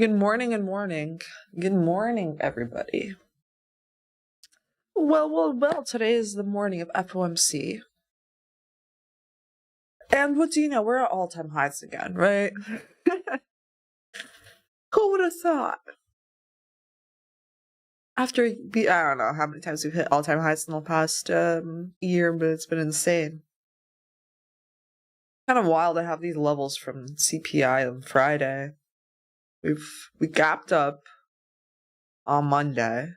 Good morning, good morning. Good morning, everybody. Well, today is the morning of FOMC. And what do you know? We're at all-time highs again, right? Who would have thought? I don't know how many times we've hit all-time highs in the past year, but it's been insane. Kind of wild to have these levels from CPI on Friday. We gapped up on Monday,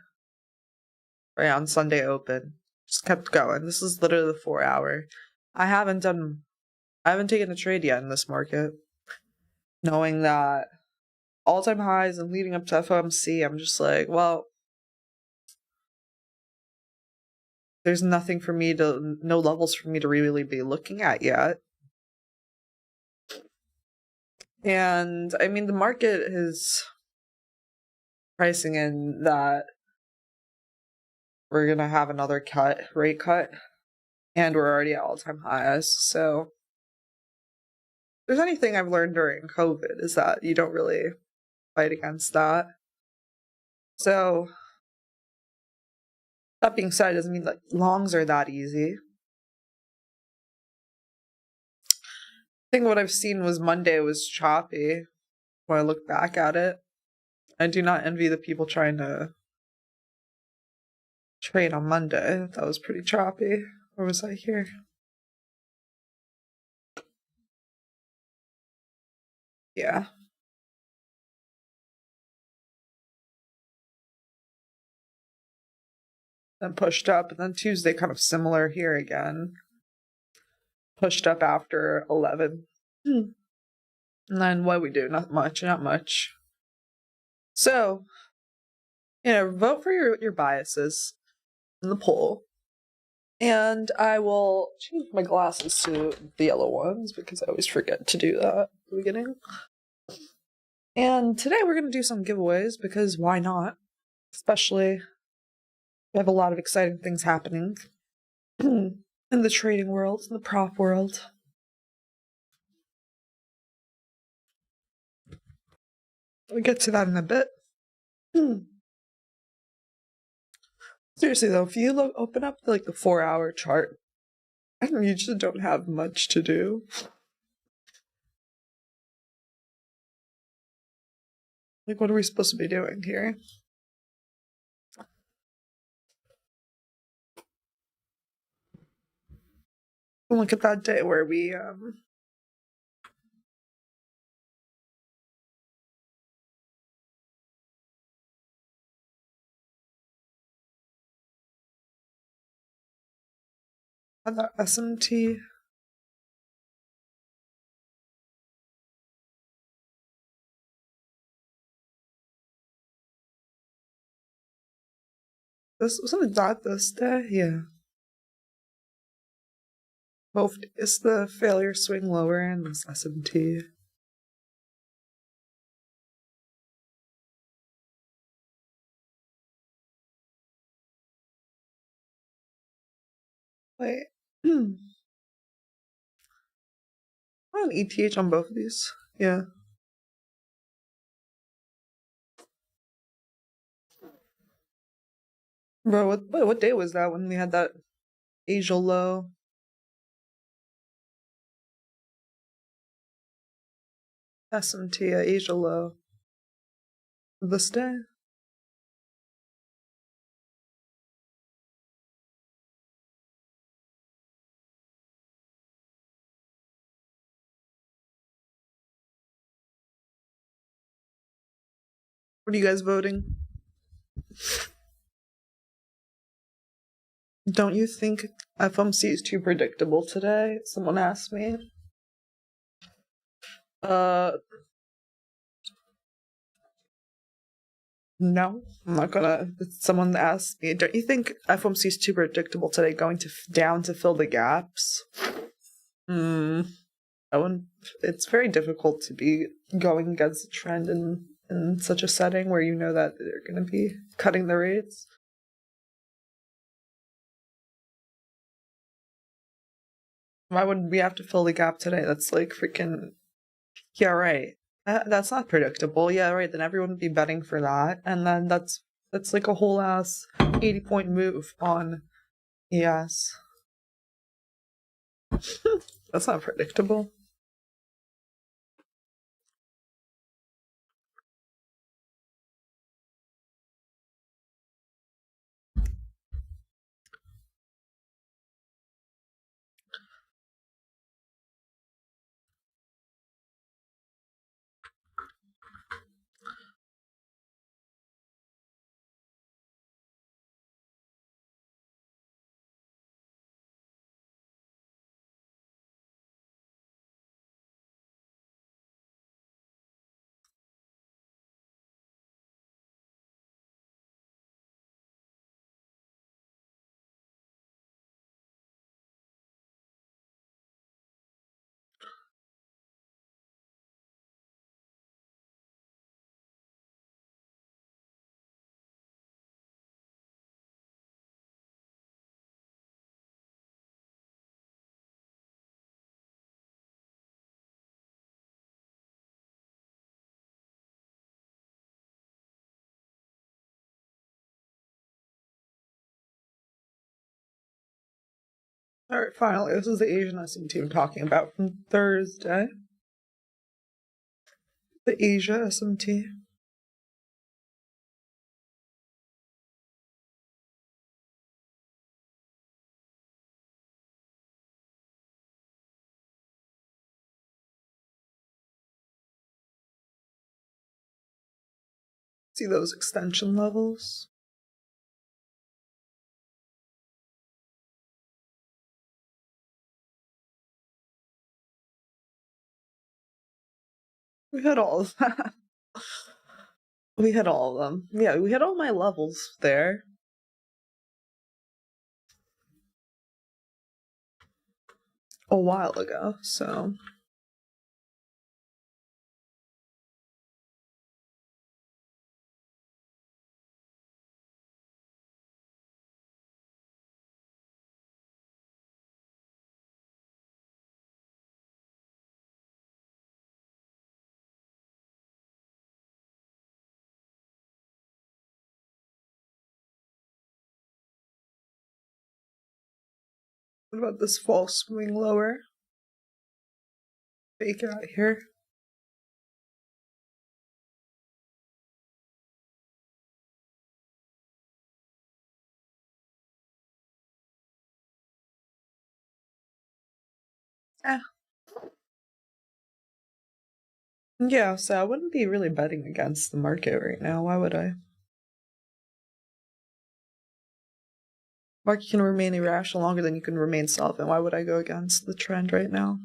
right on Sunday open. Just kept going. This is literally the 4-hour. I haven't taken a trade yet in this market. Knowing that all-time highs and leading up to FOMC, I'm just like, well, there's no levels for me to really be looking at yet. And I mean, the market is pricing in that we're going to have another rate cut, and we're already at all-time highs. So if there's anything I've learned during COVID is that you don't really fight against that. So that being said, doesn't mean that longs are that easy. I think what I've seen was Monday was choppy when I look back at it. I do not envy the people trying to trade on Monday. That was pretty choppy. Or was I here? Yeah. Then pushed up, and then Tuesday kind of similar here again. Pushed up after 11. And then what we do? Not much. So, vote for your biases in the poll. And I will change my glasses to the yellow ones because I always forget to do that at the beginning. And today we're going to do some giveaways because why not? Especially, we have a lot of exciting things happening in the trading world, in the prop world. We'll get to that in a bit. Seriously though, if you open up the 4-hour chart, you just don't have much to do. Like, what are we supposed to be doing here? Look at that day where we had that SMT. Wasn't that this day? Yeah. Both is the failure swing lower and this SMT. Wait. I'm on ETH on both of these. Yeah. Bro, what day was that when we had that Asia low? SMT Asia low. This day? What are you guys voting? Don't you think FOMC is too predictable today? Someone asked me. No, I'm not gonna. Someone asked me, don't you think FOMC is too predictable today, going down to fill the gaps? It's very difficult to be going against the trend in such a setting where you know that they're going to be cutting the rates. Why would we have to fill the gap today? That's like freaking, yeah, right. That's not predictable. Yeah, right. Then everyone would be betting for that, and then that's like a whole ass 80-point move on ES. That's not predictable. All right, finally, this is the Asian SMT I'm talking about from Thursday. The Asia SMT. See those extension levels? We hit all of that. We hit all of them. Yeah, we hit all my levels there. A while ago, so. What about this false swing lower? Fake out here. Eh. Yeah, so I wouldn't be really betting against the market right now. Why would I? Market can remain irrational longer than you can remain solvent. Why would I go against the trend right now?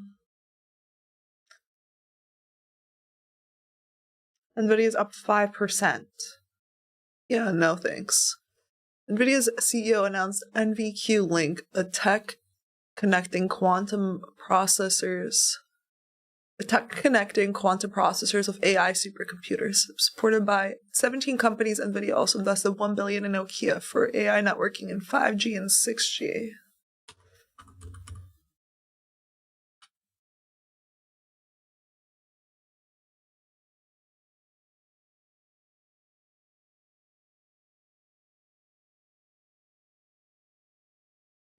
Nvidia's up 5%. Yeah, no thanks. Nvidia's CEO announced NVQ Link, a tech connecting quantum processors of AI supercomputers. Supported by 17 companies, NVIDIA also invested $1 billion in Nokia for AI networking in 5G and 6G.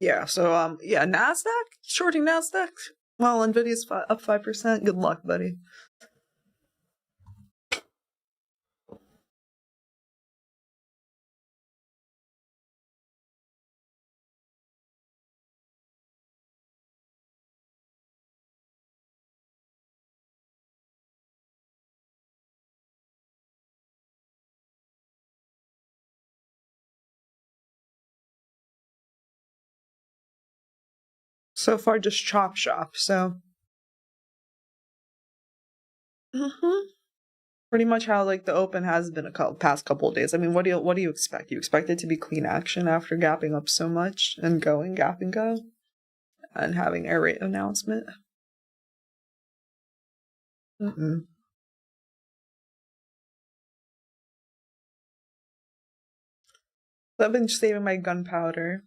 Yeah, so yeah, Nasdaq, shorting Nasdaq. Well, Nvidia's up 5%. Good luck, buddy. So far, just chop shop. So, pretty much how like the open has been past couple of days. I mean, what do you expect? You expect it to be clean action after gapping up so much and going gap and go, and having air rate announcement. I've been saving my gunpowder.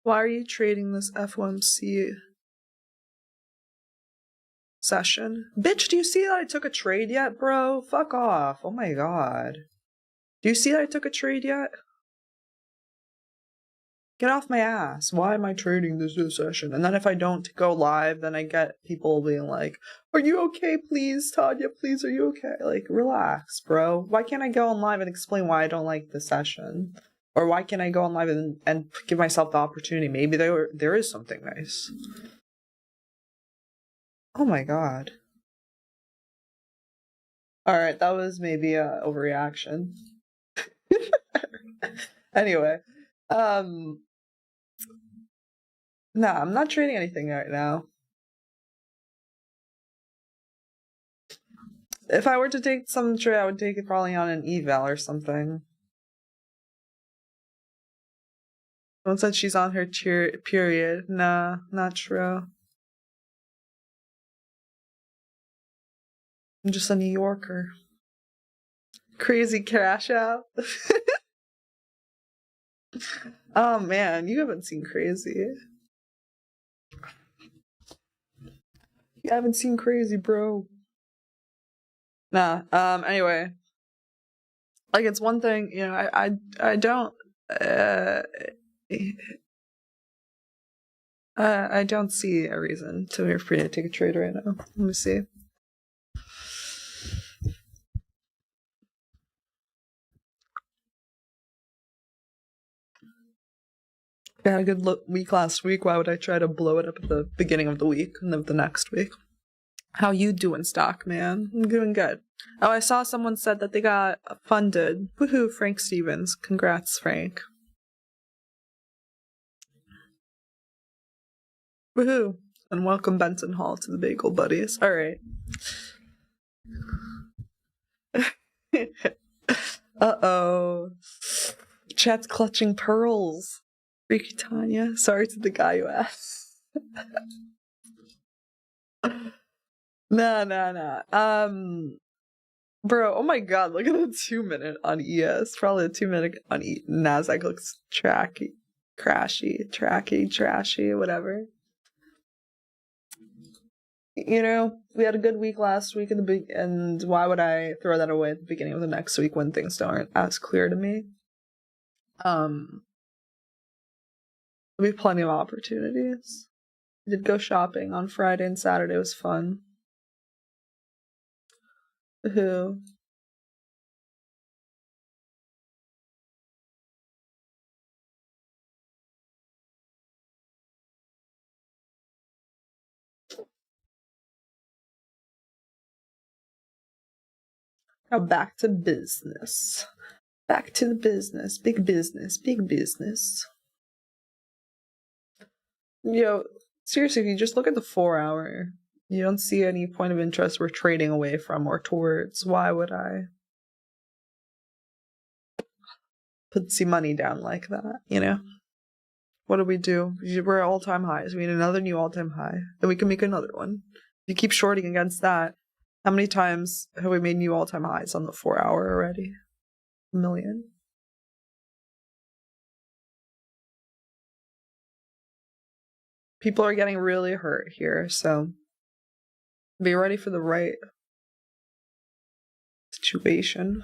Why are you trading this FOMC session. Bitch, do you see that I took a trade yet, bro? Fuck off. Oh my god. Do you see that I took a trade yet? Get off my ass. Why am I trading this session? And then if I don't go live, then I get people being like, are you okay, please, Tanya? Please, are you okay? Like, relax, bro. Why can't I go on live and explain why I don't like the session? Or why can't I go on live and give myself the opportunity? Maybe there is something nice. Oh my god. Alright, that was maybe a overreaction. Anyway. No, I'm not trading anything right now. If I were to take some trade, I would take it probably on an eval or something. Someone said she's on her period. Nah, not true. I'm just a New Yorker. Crazy cash out. Oh man, you haven't seen crazy. You haven't seen crazy, bro. Nah, anyway. Like, it's one thing, you know, I don't, I don't see a reason to for me to take a trade right now. Let me see. I had a good week last week. Why would I try to blow it up at the beginning of the week and of the next week? How you doing, stock man? I'm doing good. Oh, I saw someone said that they got funded. Woohoo, Frank Stevens. Congrats, Frank. Woohoo. And welcome Benton Hall to the Bagel Buddies. Alright. Uh-oh. Chat's clutching pearls. Freaky Tanya. Sorry to the guy who asked. Nah. Bro, oh my god, look at the 2 minute on ES. Probably a 2 minute on NASDAQ looks trashy, whatever. You know, we had a good week last week and why would I throw that away at the beginning of the next week when things aren't as clear to me? There'll be plenty of opportunities. I did go shopping on Friday and Saturday. It was fun. Woohoo. Now back to business. Back to the business. Big business. Yo, seriously, if you just look at the 4 hour, you don't see any point of interest we're trading away from or towards. Why would I put some money down like that, you know? What do? We're at all-time highs. We need another new all-time high. Then we can make another one. If you keep shorting against that, how many times have we made new all-time highs on the 4 hour already? A million. People are getting really hurt here, so be ready for the right situation.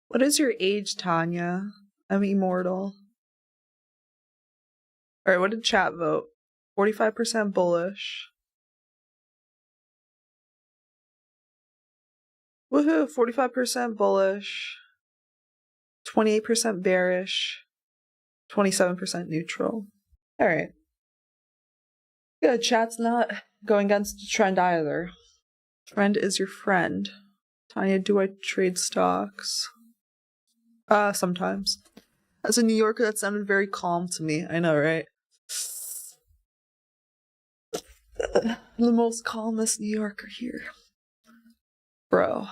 What is your age, Tanya? I'm immortal. Alright, what did chat vote? 45% bullish. Woohoo, 45% bullish. 28% bearish. 27% neutral. Alright. Good, chat's not going against the trend either. Trend is your friend. Tanya, do I trade stocks? Sometimes. As a New Yorker, that sounded very calm to me. I know, right? The most calmest New Yorker here. Bro.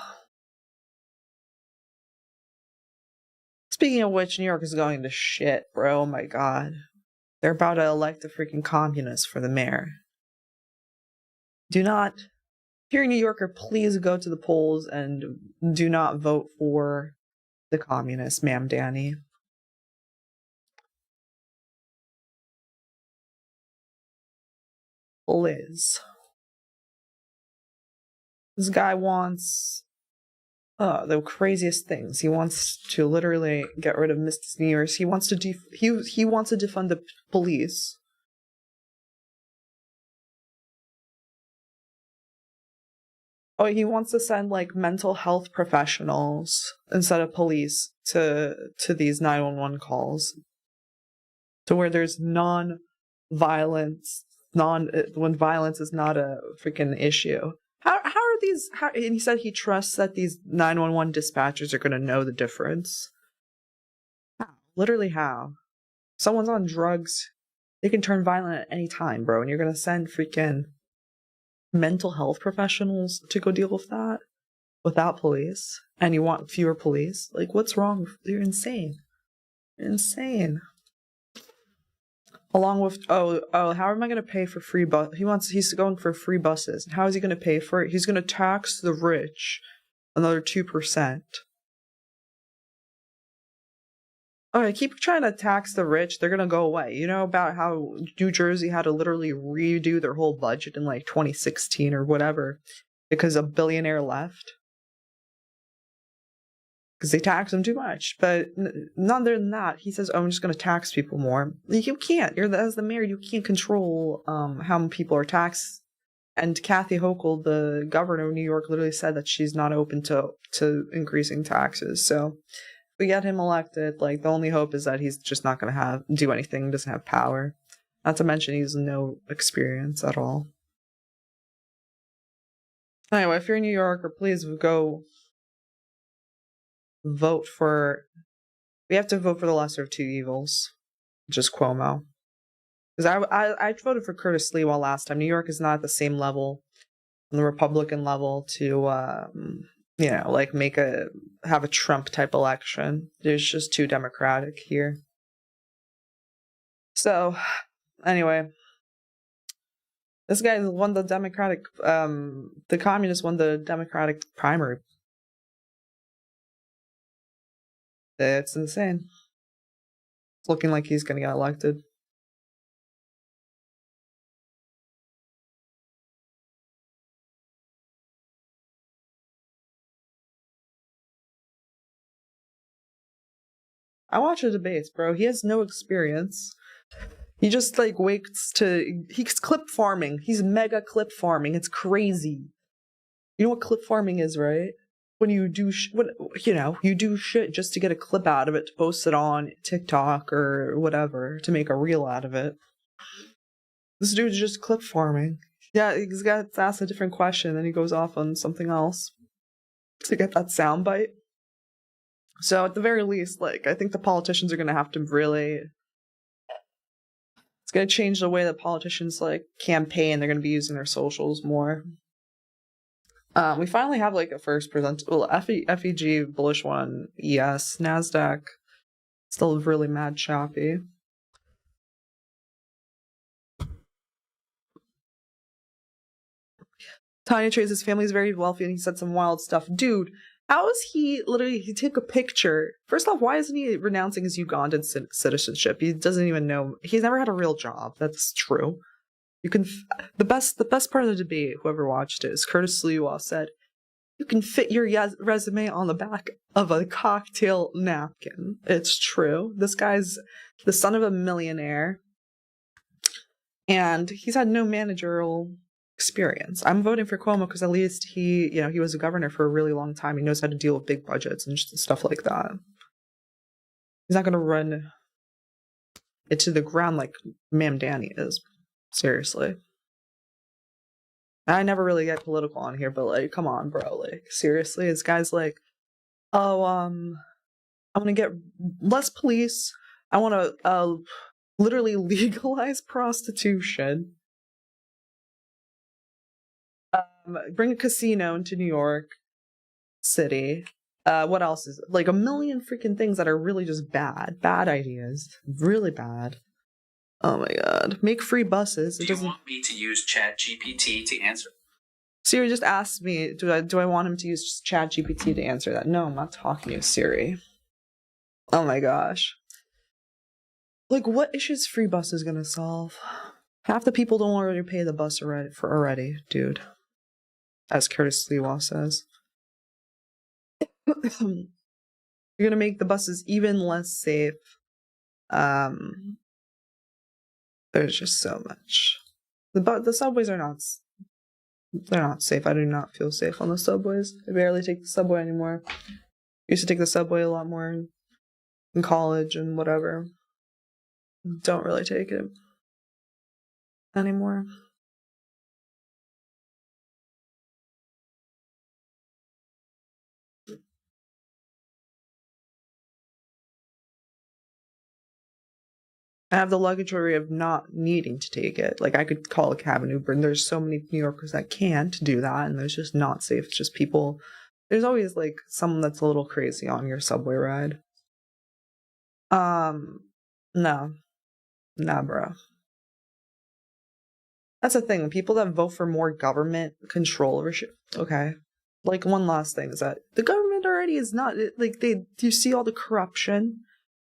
Speaking of which, New York is going to shit, bro. Oh my god. They're about to elect a freaking communist for the mayor. Do not... If you're a New Yorker, please go to the polls and do not vote for the communists, ma'am Danny. Liz. This guy wants the craziest things. He wants to literally get rid of misdemeanors. He wants to he wants to defund the police. Oh, he wants to send like mental health professionals instead of police to these 911 calls, to where there's non-violence, when violence is not a freaking issue. How are these? And he said he trusts that these 911 dispatchers are going to know the difference. How? Literally how? Someone's on drugs, they can turn violent at any time, bro, and you're going to send freaking mental health professionals to go deal with that without police, and you want fewer police? Like, what's wrong? You're insane. You're insane. Along with how am I going to pay for free bus? He's going for free buses. How is he going to pay for it? He's going to tax the rich another 2%. I keep trying to tax the rich, they're going to go away. You know about how New Jersey had to literally redo their whole budget in like 2016 or whatever because a billionaire left? Because they tax them too much. But none other than that, he says, I'm just going to tax people more. You can't. As the mayor, you can't control how many people are taxed. And Kathy Hochul, the governor of New York, literally said that she's not open to increasing taxes. So if we get him elected, like, the only hope is that he's just not going to do anything, doesn't have power. Not to mention he has no experience at all. Anyway, if you're in New York, please go vote for... We have to vote for the lesser of two evils. Just Cuomo. Because I voted for Curtis Lee last time. New York is not at the same level, on the Republican level, to have a Trump type election. There's just too democratic here. So, anyway, this guy won the Democratic, the communists won the Democratic primary. It's insane. It's looking like he's gonna get elected. I watch the debates, bro. He has no experience. He just he's clip farming. He's mega clip farming. It's crazy. You know what clip farming is, right? When you do you do shit just to get a clip out of it, to post it on TikTok or whatever, to make a reel out of it. This dude's just clip farming. Yeah, he's got asked a different question, then he goes off on something else to get that soundbite. So at the very least, I think the politicians are going to have to really... It's going to change the way that politicians, campaign. They're going to be using their socials more. We finally have, a first present... Well, FEG, bullish one, ES, NASDAQ, still really mad choppy. Tanya Trace's family is very wealthy, and he said some wild stuff. Dude, how is he he took a picture? First off, why isn't he renouncing his Ugandan citizenship? He doesn't even know. He's never had a real job. That's true. You can... The best part of the debate, whoever watched it, is Curtis Lewa said, you can fit your resume on the back of a cocktail napkin. It's true. This guy's the son of a millionaire, and he's had no managerial experience. I'm voting for Cuomo because at least he was a governor for a really long time. He knows how to deal with big budgets and stuff like that. He's not going to run it to the ground like Ma'am Danny is. Seriously. I never really get political on here, but come on, bro. Seriously, this guy's I want to get less police. I want to literally legalize prostitution. Bring a casino into New York City. What else is it? A million freaking things that are really just bad ideas, really bad. Oh my god! Make free buses. Do you want me to use ChatGPT to answer? Siri just asked me, do I want him to use ChatGPT to answer that? No, I'm not talking to you, Siri. Oh my gosh! What issues free buses gonna solve? Half the people don't already pay the bus already, dude. As Curtis Lewa says. You're gonna make the buses even less safe. There's just so much. The subways are not. They're not safe. I do not feel safe on the subways. I barely take the subway anymore. I used to take the subway a lot more in college and whatever. Don't really take it anymore. I have the luxury of not needing to take it. Like, I could call a cab and Uber, and there's so many New Yorkers that can't do that, and there's just not safe. It's just people. There's always, like, someone that's a little crazy on your subway ride. No. Nah, bro. That's the thing. People that vote for more government control over shit. Okay. Like, one last thing is that the government already is not, like, do you see all the corruption?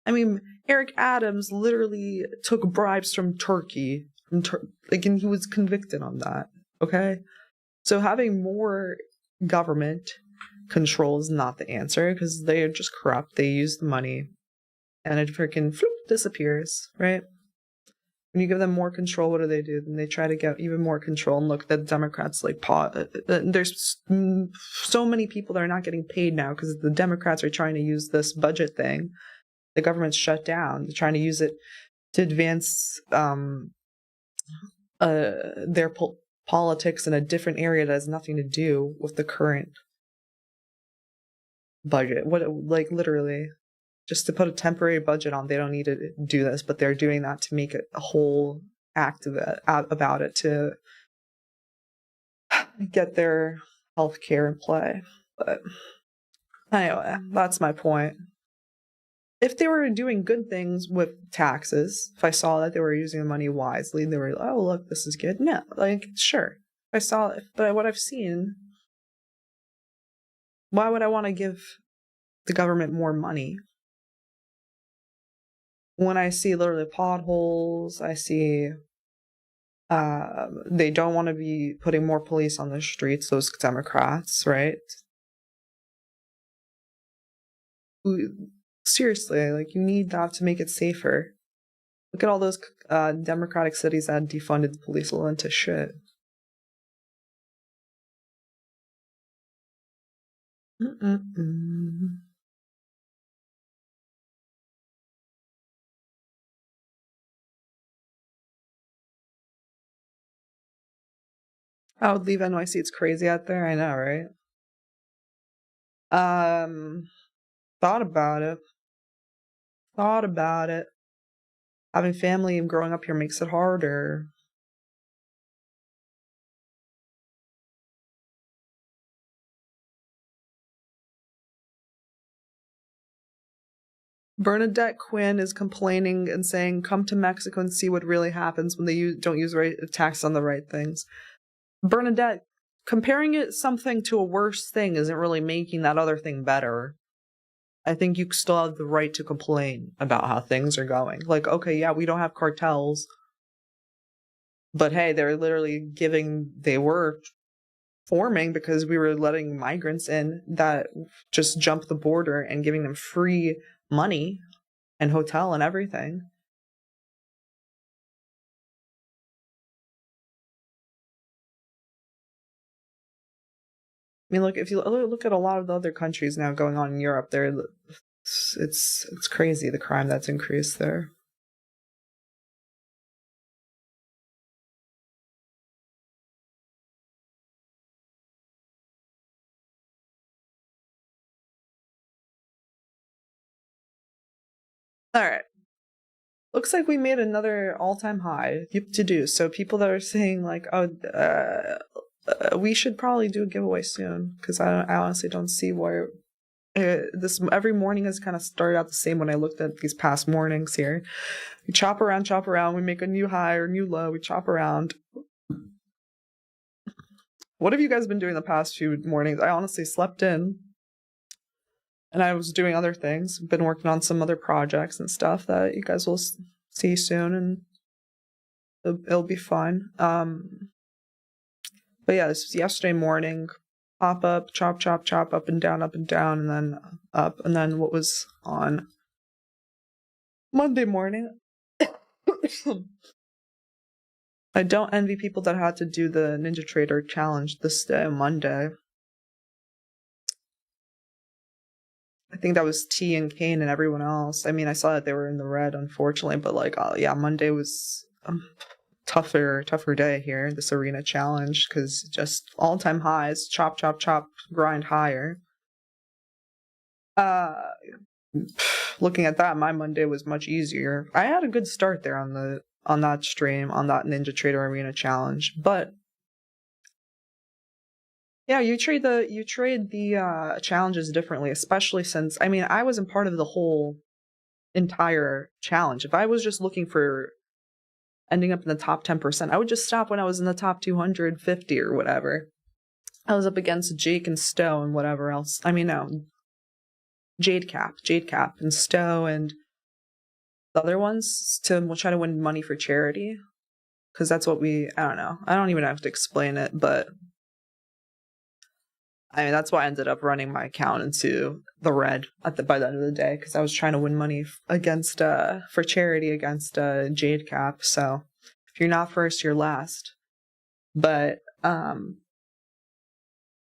I mean, Eric Adams literally took bribes from Turkey, and he was convicted on that, okay? So having more government control is not the answer, because they are just corrupt. They use the money, and it freaking disappears, right? When you give them more control, what do? Then they try to get even more control. And look, the Democrats, like, there's so many people that are not getting paid now because the Democrats are trying to use this budget thing. The government's shut down. They're trying to use it to advance their politics in a different area that has nothing to do with the current budget. Like, literally, just to put a temporary budget on. They don't need to do this, but they're doing that to make a whole act of it, about it, to get their health care in play. But anyway, that's my point. If they were doing good things with taxes, if I saw that they were using the money wisely, they were like, oh, look, this is good. No, like, sure. I saw it, but what I've seen, why would I want to give the government more money when I see literally potholes? I see they don't want to be putting more police on the streets, those Democrats, right? Seriously, like, you need that to make it safer. Look at all those Democratic cities that defunded the police all into shit. I would leave NYC. It's crazy out there. I know, right? Thought about it. Having family and growing up here makes it harder. Bernadette Quinn is complaining and saying, come to Mexico and see what really happens when they don't use tax on the right things. Bernadette, comparing something to a worse thing isn't really making that other thing better. I think you still have the right to complain about how things are going. Like, okay, yeah, we don't have cartels, but hey, they were forming because we were letting migrants in that just jump the border and giving them free money and hotel and everything. I mean, look, if you look at a lot of the other countries now going on in Europe, it's crazy, the crime that's increased there. All right. Looks like we made another all-time high to do. So people that are saying like, oh, we should probably do a giveaway soon, because I honestly don't see where this every morning has kind of started out the same. When I looked at these past mornings here, we chop around, we make a new high or new low, we chop around. What have you guys been doing the past few mornings? I honestly slept in, and I was doing other things. Been working on some other projects and stuff that you guys will see soon, and It'll be fun. But yeah, this was yesterday morning. Pop up, chop, chop, chop, up and down, and then up. And then what was on Monday morning? I don't envy people that had to do the Ninja Trader challenge this day, Monday. I think that was T and Kane and everyone else. I mean, I saw that they were in the red, unfortunately, but like, yeah, Monday was a tougher day here, this arena challenge, because just all-time highs, chop, chop, chop, grind higher. Looking at that, my Monday was much easier. I had a good start there on that stream, on that Ninja Trader Arena challenge, but yeah, you trade the challenges differently, especially since, I mean, I wasn't part of the whole entire challenge. If I was just looking for ending up in the top 10%, I would just stop when I was in the top 250 or whatever. I was up against Jake and Stowe and whatever else. I mean, no, Jade Cap and Stowe and the other ones to try to win money for charity. Because that's what I don't know. I don't even have to explain it, but I mean, that's why I ended up running my account into the red by the end of the day, because I was trying to win money against for charity against Jade Cap. So if you're not first, you're last. But yeah,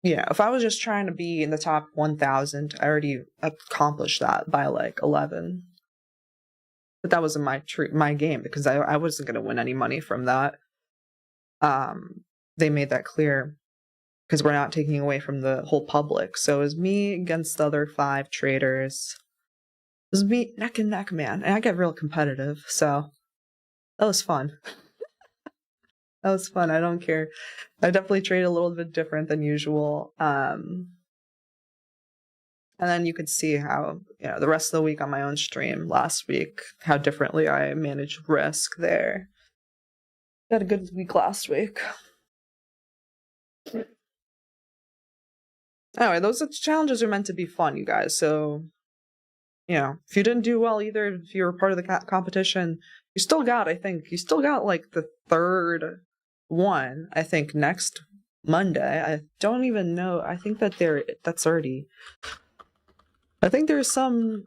if I was just trying to be in the top 1,000, I already accomplished that by like 11. But that wasn't my game, because I wasn't going to win any money from that. They made that clear, because we're not taking away from the whole public. So it was me against the other 5 traders. It was me neck and neck, man. And I get real competitive, so that was fun. That was fun. I don't care. I definitely trade a little bit different than usual. And then you could see how, the rest of the week on my own stream last week, how differently I managed risk there. I had a good week last week. Anyway, those challenges are meant to be fun, you guys. So, if you didn't do well either, if you were part of the competition, you still got like the third one, I think, next Monday. I don't even know. I think that that's already, I think there's some,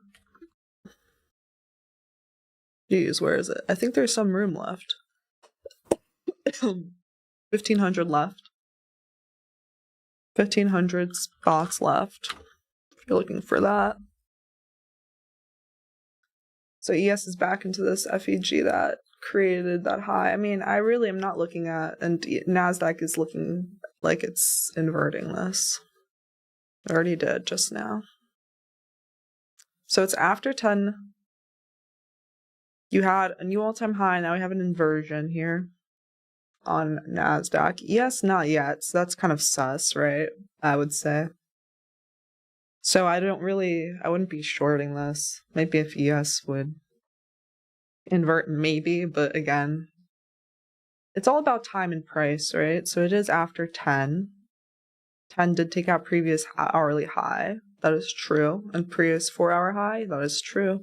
geez, where is it? I think there's some room left. 1,500 left. 1,500 spots left, if you're looking for that. So ES is back into this FEG that created that high. I mean, I really am not looking at, and NASDAQ is looking like it's inverting this. It already did just now. So it's after 10. You had a new all-time high, now we have an inversion here on NASDAQ. ES, not yet, so that's kind of sus, right? I would say. So I wouldn't be shorting this. Maybe if ES would invert, maybe, but again, it's all about time and price, right? So it is after 10. 10 did take out previous hourly high. That is true. And previous 4-hour high. That is true.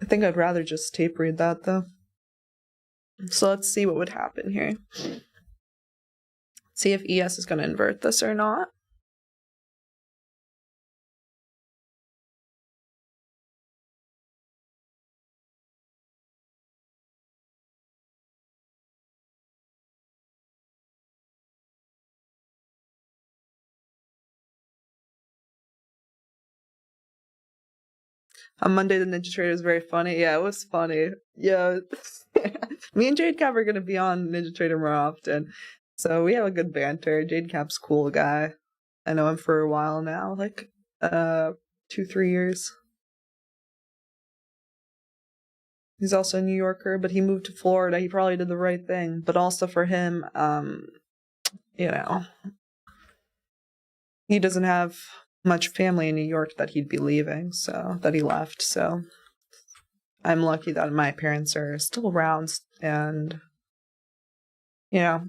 I think I'd rather just tape read that, though. So let's see what would happen here. See if ES is going to invert this or not. On Monday, the Ninja Trader was very funny. Yeah, it was funny. Yeah. Me and Jade Cap are going to be on Ninja Trader more often. So we have a good banter. Jade Cap's a cool guy. I know him for a while now, like 2-3 years. He's also a New Yorker, but he moved to Florida. He probably did the right thing. But also for him, he doesn't have much family in New York that he'd be leaving, so that he left. So I'm lucky that my parents are still around, and I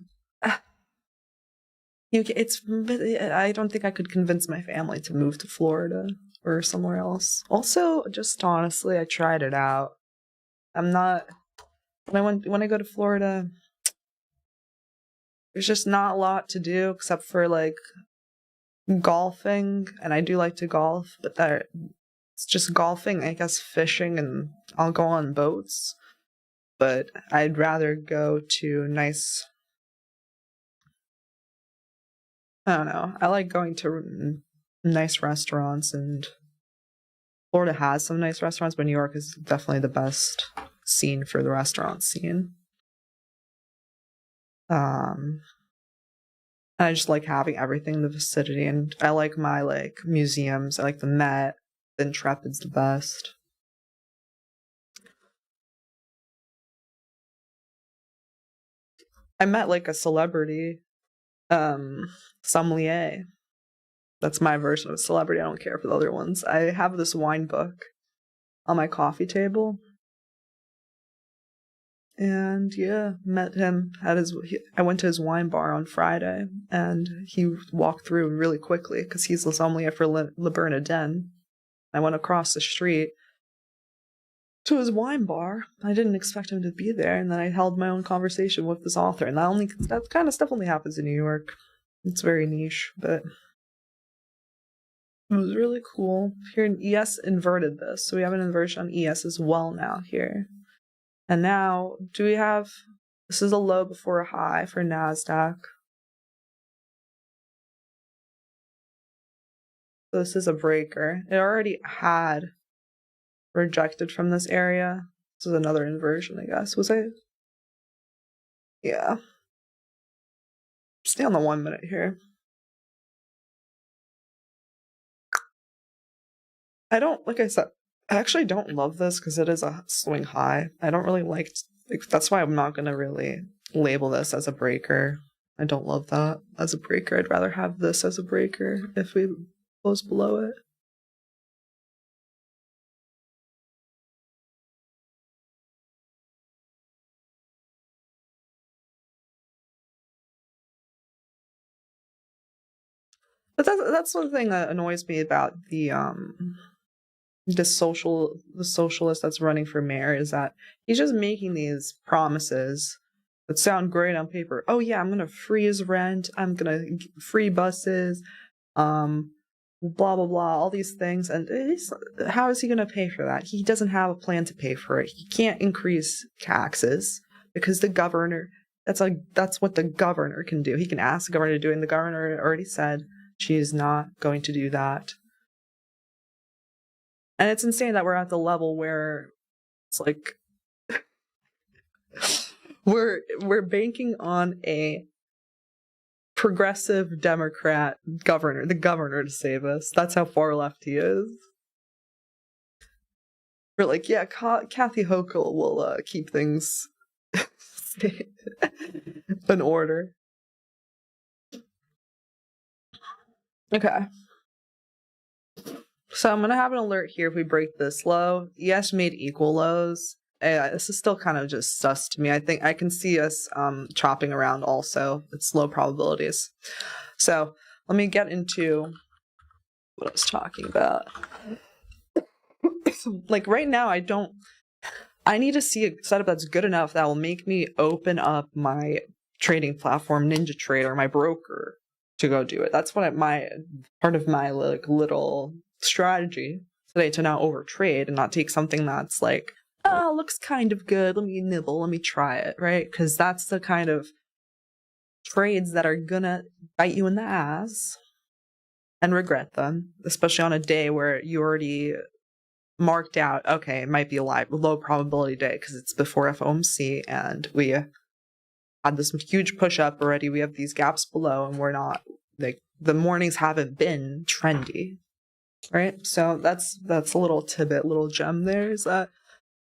don't think I could convince my family to move to Florida. or somewhere else. Also, just honestly, I tried it out. I'm not when I go to Florida, there's just not a lot to do except for like golfing, and I do like to golf, but it's just golfing, I guess fishing, and I'll go on boats. But I'd rather go to nice, I don't know, I like going to nice restaurants, and Florida has some nice restaurants, but New York is definitely the best scene for the restaurant scene. I just like having everything in the vicinity, and I like my like museums. I like the Met, the Intrepid's the best. I met like a celebrity sommelier. That's my version of a celebrity. I don't care for the other ones. I have this wine book on my coffee table. And yeah, met him at I went to his wine bar on Friday, and he walked through really quickly because he's the sommelier for Le Bernardin. I went across the street to his wine bar. I didn't expect him to be there, and then I held my own conversation with this author. And that kind of stuff only happens in New York. It's very niche, but it was really cool. Here in ES inverted this, so we have an inversion on ES as well now here. And now, this is a low before a high for NASDAQ. So this is a breaker. It already had rejected from this area. This is another inversion, I guess. Was I? Yeah. Stay on the 1 minute here. Like I said, I actually don't love this because it is a swing high. I don't really like, that's why I'm not going to really label this as a breaker. I don't love that as a breaker. I'd rather have this as a breaker if we close below it. But that's one thing that annoys me about the socialist that's running for mayor, is that he's just making these promises that sound great on paper. Oh yeah, I'm gonna freeze rent, I'm gonna free buses, blah blah blah, all these things. And how is he gonna pay for that? He doesn't have a plan to pay for it. He can't increase taxes because the governor, that's what the governor can do. He can ask the governor to do it, and the governor already said she is not going to do that. And it's insane that we're at the level where it's like we're banking on a progressive Democrat governor, the governor, to save us. That's how far left he is. We're like, yeah, Kathy Hochul will keep things in order. Okay. So I'm going to have an alert here if we break this low. ES made equal lows. This is still kind of just sus to me. I think I can see us chopping around also. It's low probabilities. So let me get into what I was talking about. Like right now, I need to see a setup that's good enough that will make me open up my trading platform, NinjaTrader, my broker, to go do it. That's what part of my like little strategy today, to now overtrade and not take something that's like, oh, looks kind of good, let me nibble, let me try it, right? Because that's the kind of trades that are gonna bite you in the ass and regret them, especially on a day where you already marked out, okay, it might be a low probability day because it's before FOMC and we had this huge push up already. We have these gaps below, and we're not, like, the mornings haven't been trendy, right? So that's a little tidbit, little gem there, is that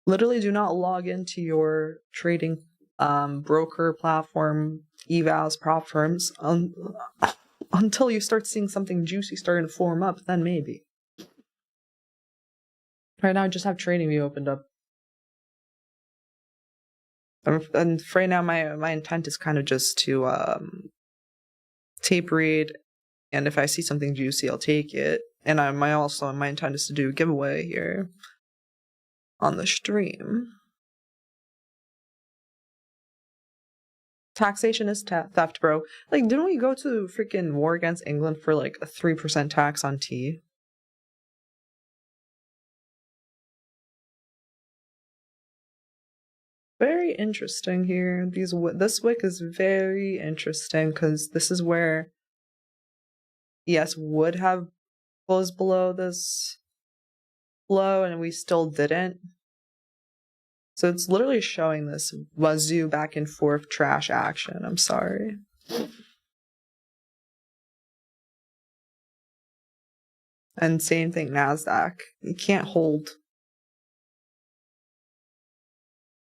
literally do not log into your trading broker platform, evals, prop firms until you start seeing something juicy starting to form up. Then maybe. Right now I just have trading view opened up, and for right now my intent is kind of just to tape read, and if I see something juicy I'll take it. And my intent is to do a giveaway here on the stream. Taxation is theft, bro. Like, didn't we go to freaking war against England for like a 3% tax on tea? Very interesting here. This wick is very interesting because this is where ES would have closed below this low, and we still didn't. So it's literally showing this wazoo back and forth trash action. I'm sorry. And same thing, NASDAQ. You can't hold.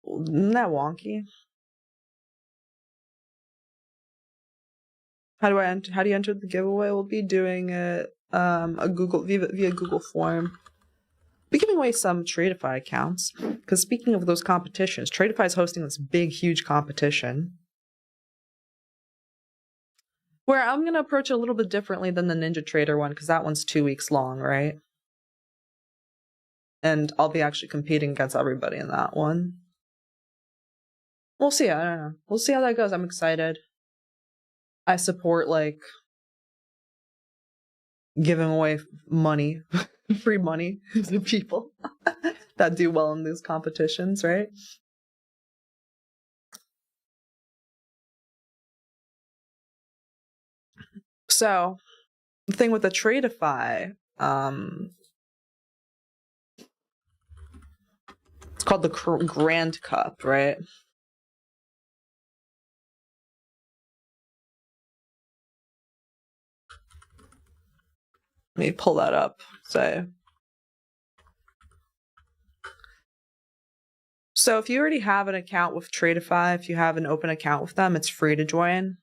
Isn't that wonky? How do you enter the giveaway? We'll be doing it via Google form. Be giving away some Tradeify accounts, because speaking of those competitions, Tradeify is hosting this big, huge competition where I'm going to approach it a little bit differently than the Ninja Trader one, because that one's 2 weeks long, right? And I'll be actually competing against everybody in that one. We'll see. I don't know. We'll see how that goes. I'm excited. I support, like, giving away money, free money to people that do well in these competitions, right? So, the thing with the Tradeify, it's called the Grand Cup, right? Let me pull that up. So if you already have an account with Tradeify, if you have an open account with them, it's free to join.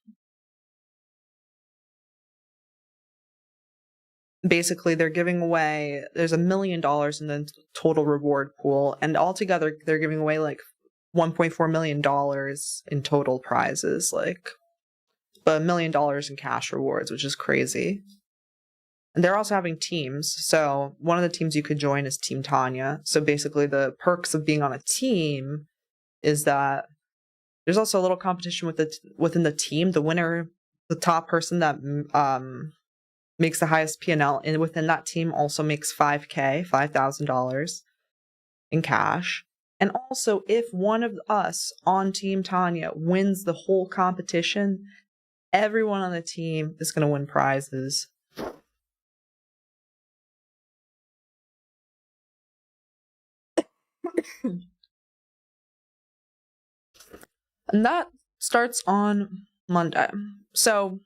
Basically, they're giving away, there's $1 million in the total reward pool, and altogether they're giving away like $1.4 million in total prizes, like, but $1 million in cash rewards, which is crazy. And they're also having teams. So one of the teams you could join is Team Tanya. So basically the perks of being on a team is that there's also a little competition within the team. The winner, the top person that makes the highest P&L and within that team also makes $5,000 in cash. And also, if one of us on Team Tanya wins the whole competition, everyone on the team is going to win prizes. And that starts on Monday. So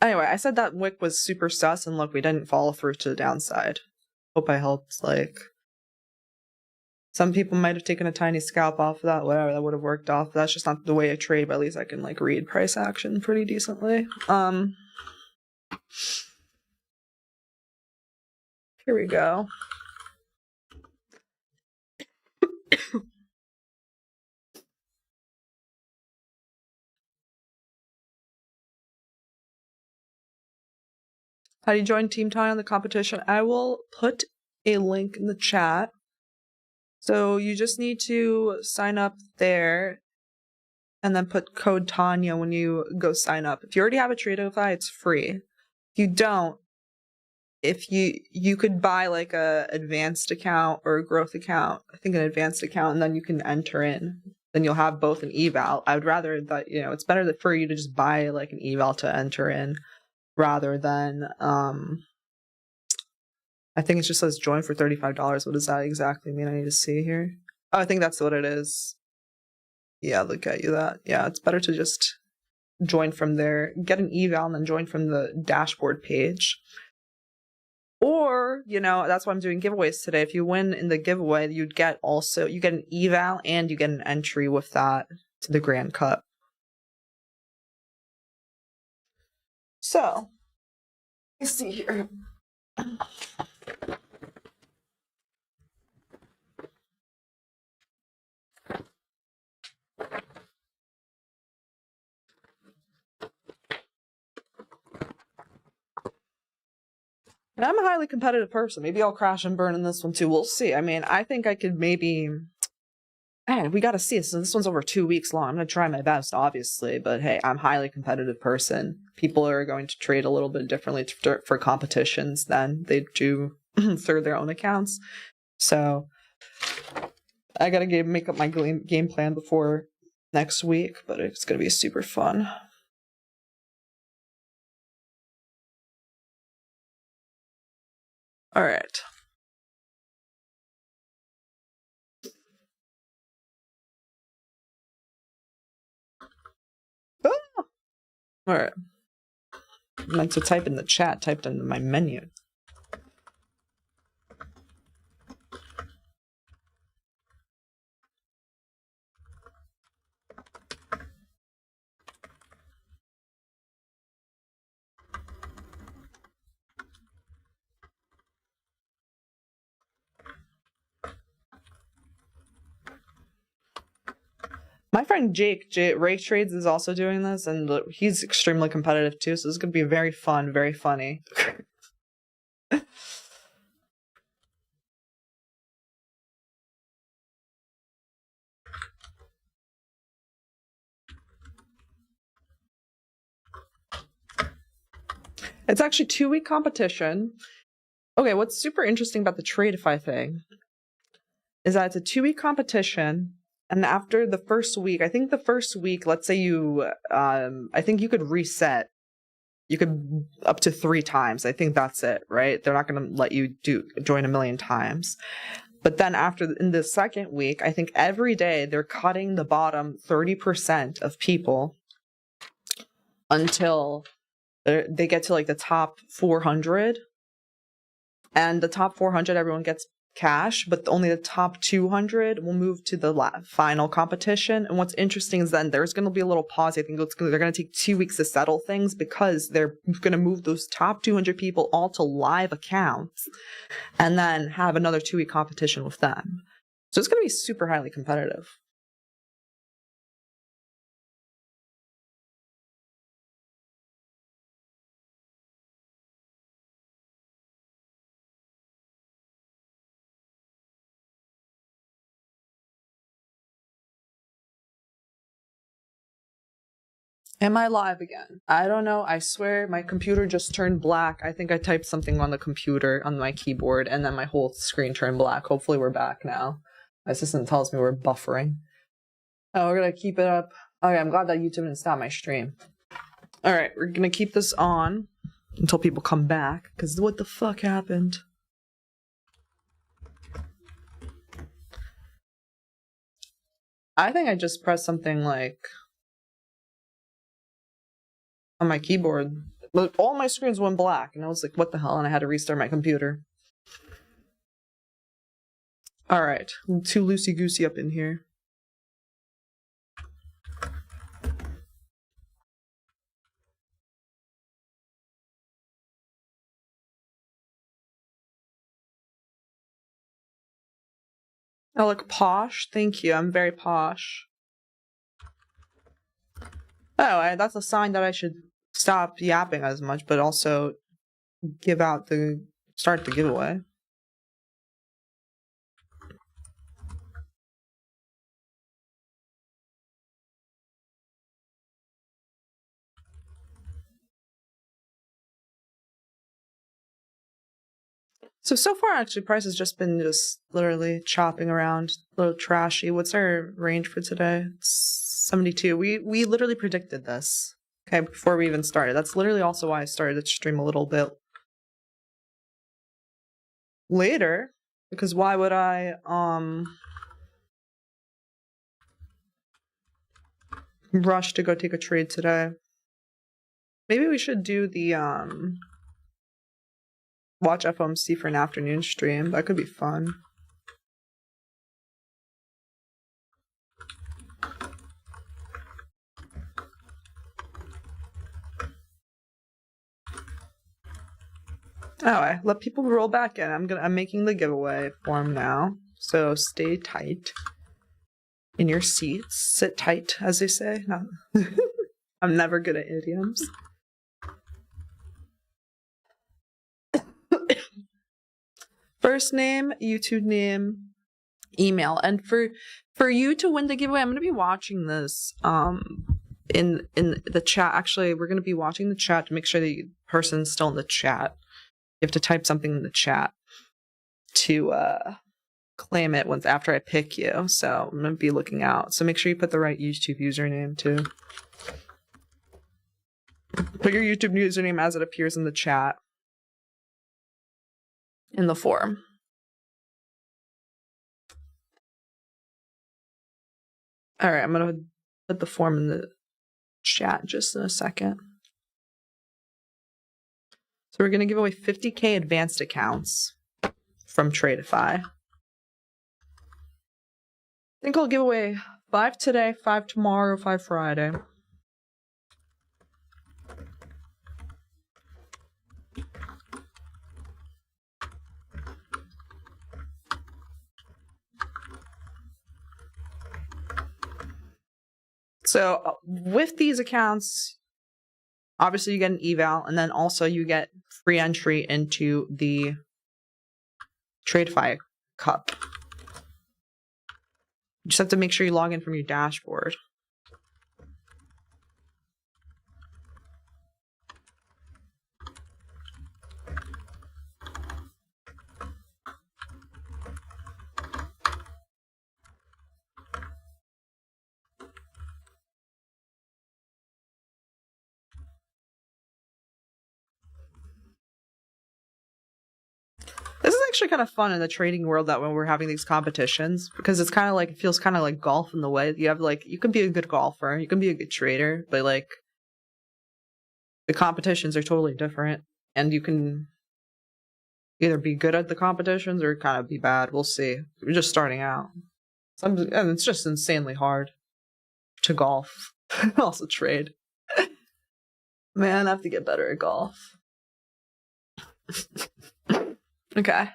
anyway, I said that wick was super sus, and look, we didn't follow through to the downside. Hope I helped. Like, some people might have taken a tiny scalp off of that, whatever, that would have worked off. That's just not the way I trade, but at least I can, like, read price action pretty decently. Here we go. How do you join Team Tie on the competition? I will put a link in the chat. So you just need to sign up there and then put code Tanya when you go sign up. If you already have a Tradeify, it's free. If you don't, if you could buy like a advanced account or a growth account, I think an advanced account, and then you can enter in. Then you'll have both an eval. I would rather that, it's better for you to just buy like an eval to enter in rather than I think it just says join for $35. What does that exactly mean? I need to see here. Oh, I think that's what it is. Yeah, look at you that. Yeah, it's better to just join from there, get an eval, and then join from the dashboard page. Or, that's why I'm doing giveaways today. If you win in the giveaway, you get an eval and you get an entry with that to the Grand Cup. So, let's see here. And I'm a highly competitive person. Maybe I'll crash and burn in this one too. We'll see. I mean, I think I could maybe... Man, we gotta see. So this one's over 2 weeks long. I'm gonna try my best, obviously. But hey, I'm a highly competitive person. People are going to trade a little bit differently for competitions than they do through their own accounts. So I gotta make up my game plan before next week. But it's gonna be super fun. All right. Oh! All right. I meant to type in the chat, typed into my menu. My friend Jake, Ray Trades, is also doing this, and he's extremely competitive too, so this is going to be very fun, very funny. It's actually 2-week competition. Okay, what's super interesting about the Tradeify thing is that it's a 2-week competition, and after the first week, I think the first week, let's say you, I think you could reset. You could up to 3 times. I think that's it, right? They're not going to let you join a million times. But then in the second week, I think every day they're cutting the bottom 30% of people until they get to like the top 400. And the top 400, everyone gets cash, but only the top 200 will move to the final competition. And what's interesting is then there's going to be a little pause. I think they're going to take 2 weeks to settle things because they're going to move those top 200 people all to live accounts and then have another 2-week competition with them. So it's going to be super highly competitive. Am I live again? I don't know. I swear my computer just turned black. I think I typed something on the computer, on my keyboard, and then my whole screen turned black. Hopefully we're back now. My assistant tells me we're buffering. Oh, we're gonna keep it up. Okay, I'm glad that YouTube didn't stop my stream. Alright, we're gonna keep this on until people come back, because what the fuck happened? I think I just pressed something like... on my keyboard, but all my screens went black, and I was like, what the hell? And I had to restart my computer. Alright, too loosey-goosey up in here. I look posh? Thank you, I'm very posh. Oh, that's a sign that I should stop yapping as much, but also start the giveaway. So far, actually, price has just been literally chopping around, a little trashy. What's our range for today? It's 72. We literally predicted this, okay, before we even started. That's literally also why I started to stream a little bit later, because why would I, rush to go take a trade today? Maybe we should do the, watch Fomc for an afternoon stream. That could be fun. Alright, let people roll back in. I'm making the giveaway form now. So stay tight in your seats. Sit tight, as they say. No. I'm never good at idioms. First name, YouTube name, email. And for you to win the giveaway, I'm going to be watching this in the chat. Actually, we're going to be watching the chat to make sure the person's still in the chat. You have to type something in the chat to claim it once after I pick you. So I'm going to be looking out. So make sure you put the right YouTube username too. Put your YouTube username as it appears in the chat in the form. All right, I'm going to put the form in the chat just in a second. So we're going to give away 50K advanced accounts from Tradeify. I think I'll give away 5 today, 5 tomorrow, 5 Friday. So with these accounts, obviously you get an eval, and then also you get free entry into the Tradeify Cup. You just have to make sure you log in from your dashboard. This is actually kind of fun in the trading world, that when we're having these competitions, because it's kind of like, it feels kind of like golf in the way you have, like, you can be a good golfer, you can be a good trader, but like the competitions are totally different, and you can either be good at the competitions or kind of be bad. We'll see. We're just starting out. And it's just insanely hard to golf. Also trade. Man, I have to get better at golf. Okay.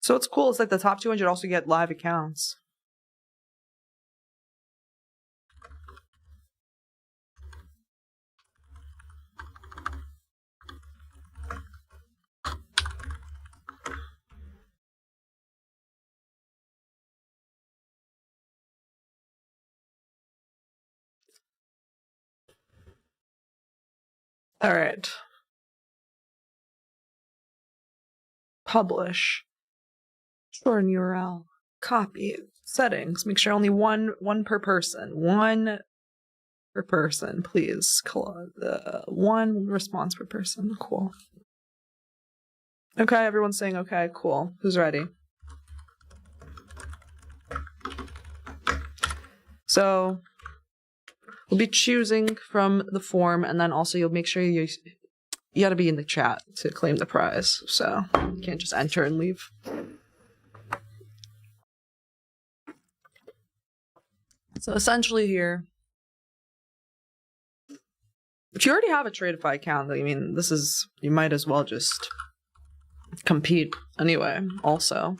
So what's cool is like the top 200 also get live accounts. All right. Publish. Store an URL. Copy. Settings. Make sure only one per person. One per person, please. One response per person. Cool. Okay, everyone's saying okay. Cool. Who's ready? So we'll be choosing from the form, and then also you'll make sure you gotta be in the chat to claim the prize. So you can't just enter and leave. So essentially here, if you already have a Tradeify account, I mean, you might as well just compete anyway, also.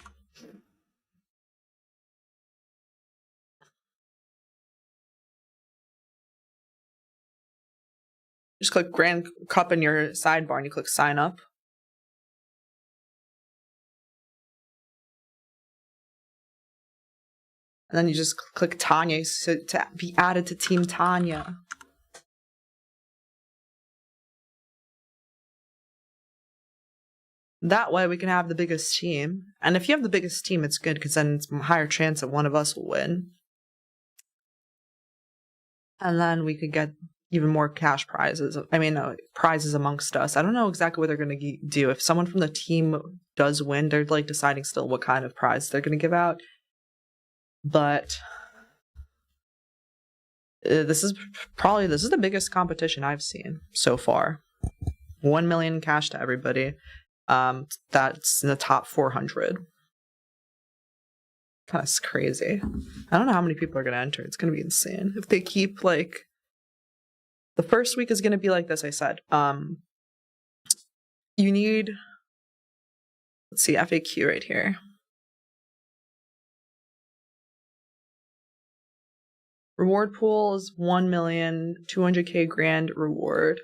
Just click Grand Cup in your sidebar and you click sign up. And then you just click Tanya to be added to Team Tanya. That way we can have the biggest team. And if you have the biggest team, it's good, because then it's a higher chance that one of us will win. And then we could get even more cash prizes. I mean, prizes amongst us. I don't know exactly what they're going to do. If someone from the team does win, they're like deciding still what kind of prize they're going to give out. But this is the biggest competition I've seen so far. 1 million cash to everybody. That's in the top 400. Kind of crazy. I don't know how many people are going to enter. It's going to be insane if they keep like The first week is going to be like this, I said. You need, let's see, FAQ right here. Reward pool is 1,200,000 grand reward.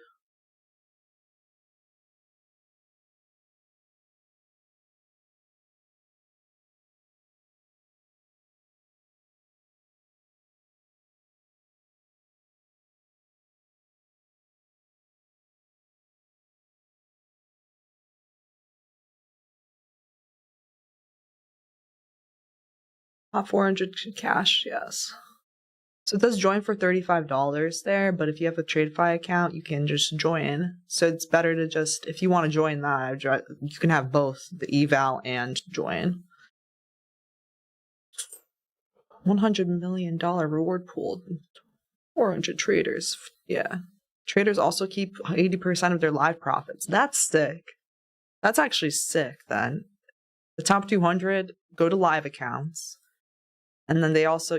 Top 400 cash, yes. So it does join for $35 there, but if you have a TradeFi account, you can just join. So it's better to just, if you want to join that, you can have both the eval and join. $100 million reward pool, 400 traders. Yeah. Traders also keep 80% of their live profits. That's sick. That's actually sick then. The top 200 go to live accounts. And then you also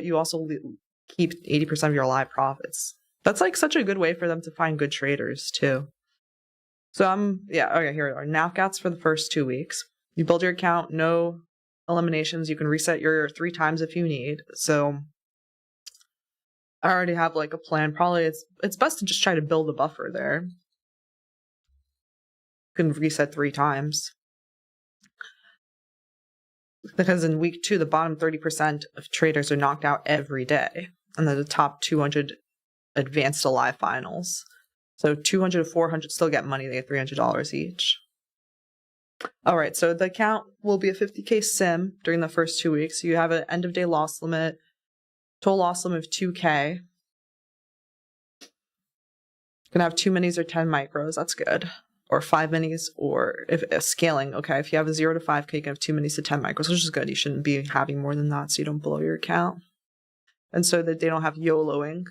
keep 80% of your live profits. That's like such a good way for them to find good traders too. So okay, here are NAVGATs for the first 2 weeks. You build your account, no eliminations. You can reset your 3 times if you need. So I already have like a plan. Probably it's best to just try to build a buffer there. You can reset 3 times. Because in week 2, the bottom 30% of traders are knocked out every day. And then the top 200 advance to live finals. So 200 to 400 still get money. They get $300 each. All right, so the account will be a 50K sim during the first 2 weeks. You have an end of day loss limit, total loss limit of 2K. You can have 2 minis or 10 micros. That's good. Or 5 minis, or if scaling, okay. If you have a 0 to 5K, you can have 2 minis to 10 micros, which is good. You shouldn't be having more than that so you don't blow your account. And so that they don't have YOLOing.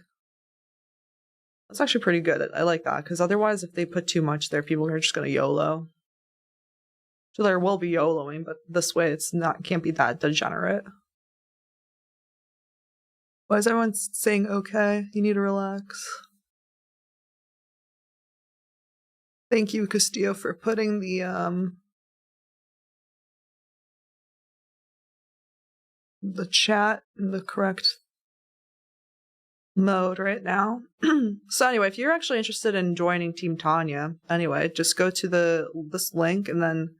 That's actually pretty good. I like that, because otherwise, if they put too much there, people are just going to YOLO. So there will be YOLOing, but this way can't be that degenerate. Why is everyone saying okay? You need to relax. Thank you, Castillo, for putting the chat in the correct mode right now. So anyway, if you're actually interested in joining Team Tanya, anyway, just go to this link and then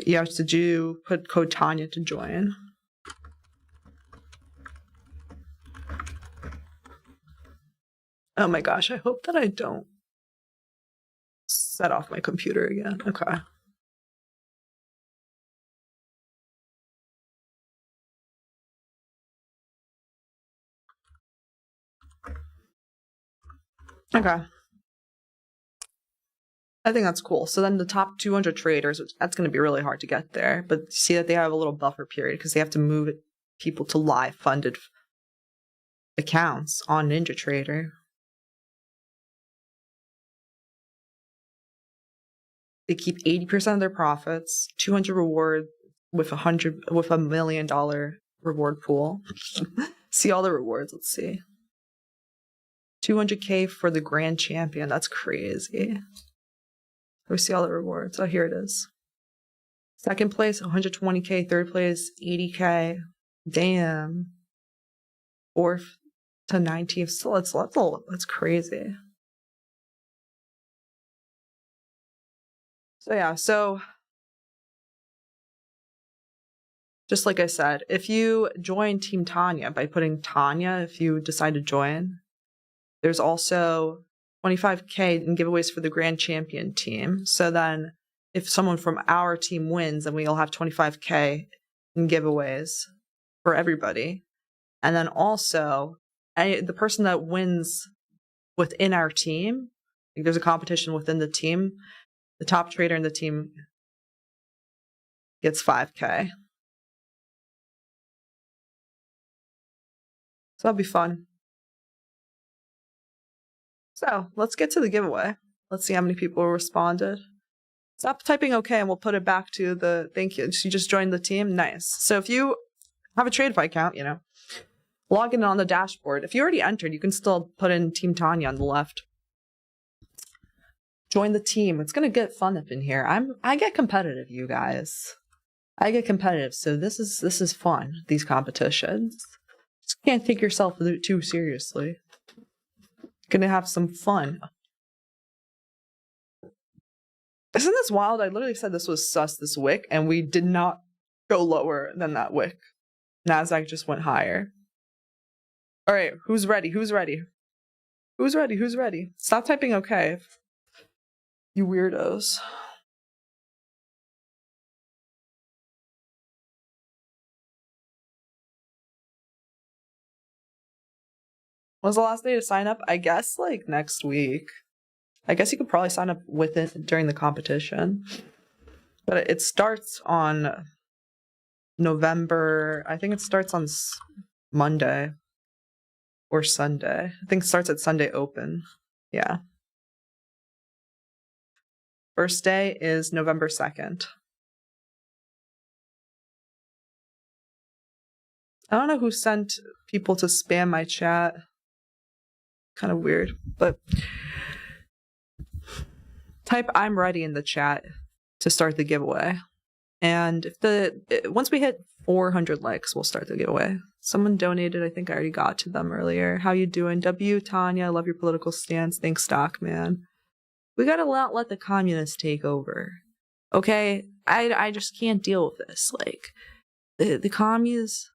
you have to put code Tanya to join. Oh my gosh, I hope that I don't set off my computer again. Okay. Okay. I think that's cool. So then the top 200 traders, that's going to be really hard to get there. But see that they have a little buffer period because they have to move people to live funded accounts on NinjaTrader. They keep 80% of their profits, 200 reward with $1 million reward pool. See all the rewards. Let's see. 200K for the grand champion. That's crazy. We see all the rewards. Oh, here it is. Second place, 120K. Third place, 80K. Damn. Fourth to 19th. Still, that's crazy. So yeah, just like I said, if you join Team Tanya by putting Tanya, if you decide to join, there's also 25K in giveaways for the grand champion team. So then if someone from our team wins, then we'll have 25K in giveaways for everybody. And then also the person that wins within our team, like there's a competition within the team, the top trader in the team gets 5K. So that'll be fun. So let's get to the giveaway. Let's see how many people responded. Stop typing okay and we'll put it back to the thank you. You just joined the team. Nice. So if you have a TradeFi account, Log in on the dashboard. If you already entered, you can still put in Team Tanya on the left. Join the team. It's gonna get fun up in here. I get competitive, you guys. I get competitive, so this is fun. These competitions. Just can't take yourself too seriously. Gonna have some fun. Isn't this wild? I literally said this was sus this wick, and we did not go lower than that wick. Nasdaq just went higher. All right, who's ready? Who's ready? Who's ready? Who's ready? Stop typing okay, you weirdos. When's the last day to sign up? I guess like next week. I guess you could probably sign up with it during the competition. But it starts on November. I think it starts on Monday or Sunday. I think it starts at Sunday Open. Yeah. First day is November 2nd. I don't know who sent people to spam my chat. Kind of weird, but type I'm ready in the chat to start the giveaway. And if once we hit 400 likes, we'll start the giveaway. Someone donated. I think I already got to them earlier. How you doing? Tanya, I love your political stance. Thanks, Stockman. We gotta not let the communists take over. Okay? I just can't deal with this. Like, the communists,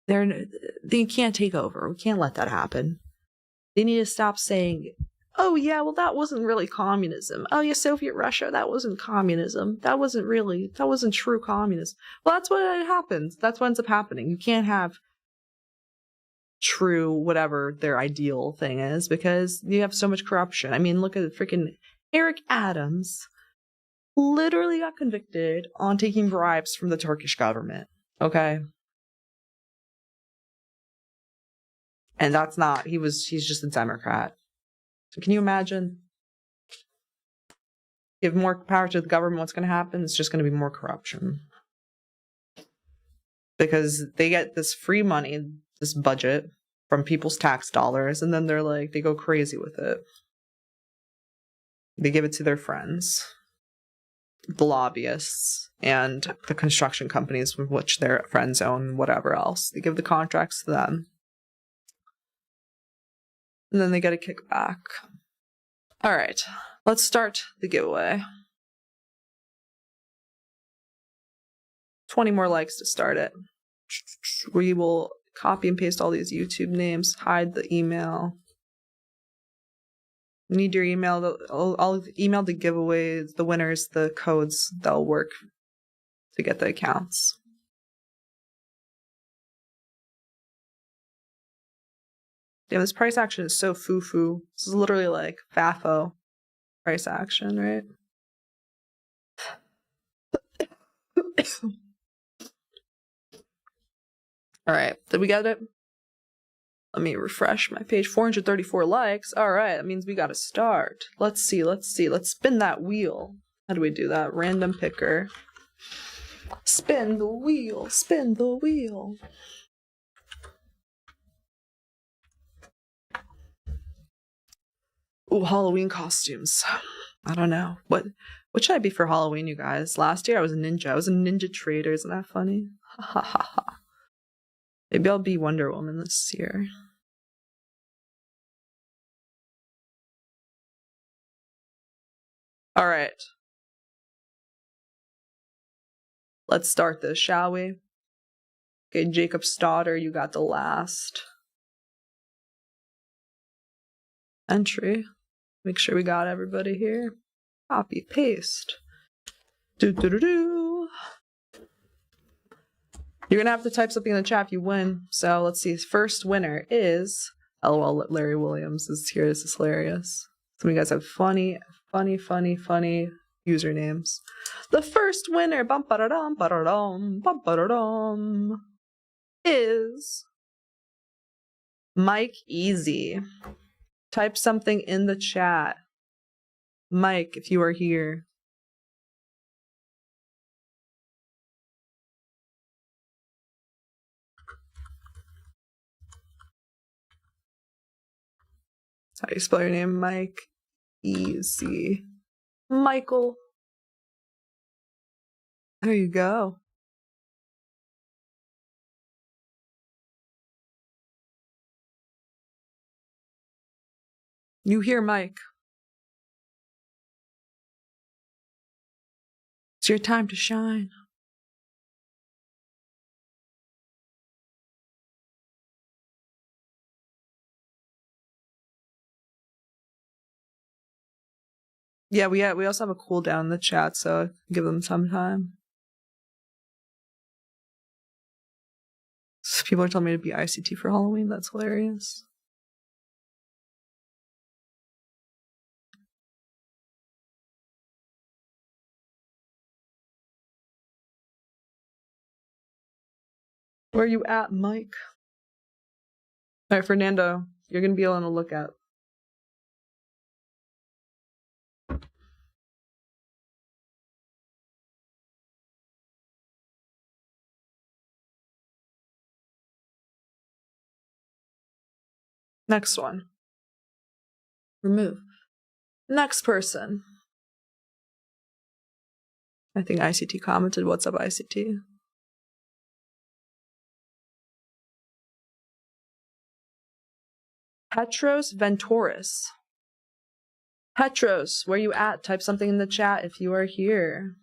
they can't take over. We can't let that happen. They need to stop saying, oh yeah, well that wasn't really communism. Oh yeah, Soviet Russia, that wasn't communism. That wasn't true communism. Well, that's what happens. That's what ends up happening. You can't have true whatever their ideal thing is because you have so much corruption. I mean, look at freaking Eric Adams. Literally got convicted on taking bribes from the Turkish government. Okay? And that's not, he's just a Democrat. So can you imagine? Give more power to the government, what's going to happen? It's just going to be more corruption. Because they get this free money, this budget, from people's tax dollars, and then they go crazy with it. They give it to their friends, the lobbyists, and the construction companies with which their friends own, whatever else. They give the contracts to them. And then they get a kickback. All right, let's start the giveaway. 20 more likes to start it. We will copy and paste all these YouTube names, hide the email. We need your email. I'll email the giveaways, the winners, the codes that'll work to get the accounts. Damn, this price action is so foo-foo. This is literally like FAFO price action, right? All right, did we get it? Let me refresh my page. 434 likes. All right, that means we got to start. Let's see. Let's spin that wheel. How do we do that? Random picker. Spin the wheel. Spin the wheel. Ooh, Halloween costumes. I don't know. What should I be for Halloween, you guys? Last year I was a ninja. I was a ninja trader. Isn't that funny? Ha ha ha ha. Maybe I'll be Wonder Woman this year. All right. Let's start this, shall we? Okay, Jacob Stoddard, you got the last entry. Make sure we got everybody here. Copy, paste. Do. You're gonna have to type something in the chat if you win. So let's see. First winner is LOL. Larry Williams is here. This is hilarious. Some of you guys have funny usernames. The first winner, is Mike Easy. Type something in the chat. Mike, if you are here. How do you spell your name? Mike. Easy. Michael. There you go. You hear Mike. It's your time to shine. Yeah, we also have a cooldown in the chat, so give them some time. People are telling me to be ICT for Halloween. That's hilarious. Where are you at, Mike? All right, Fernando, you're going to be on the lookout. Next one. Remove. Next person. I think ICT commented, what's up, ICT? Petros Venturis. Petros, where you at? Type something in the chat if you are here.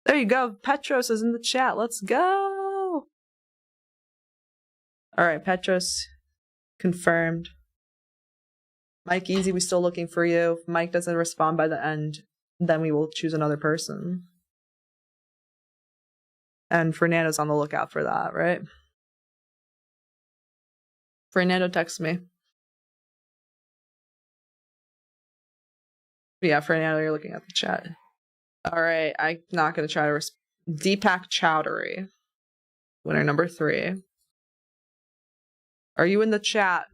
There you go. Petros is in the chat. Let's go. All right, Petros confirmed. Mike Easy, we're still looking for you. If Mike doesn't respond by the end, then we will choose another person. And Fernando's on the lookout for that, right? Fernando, text me. Yeah, Fernando, you're looking at the chat. All right, I'm not going to try to Deepak Chowdhury, winner number 3. Are you in the chat?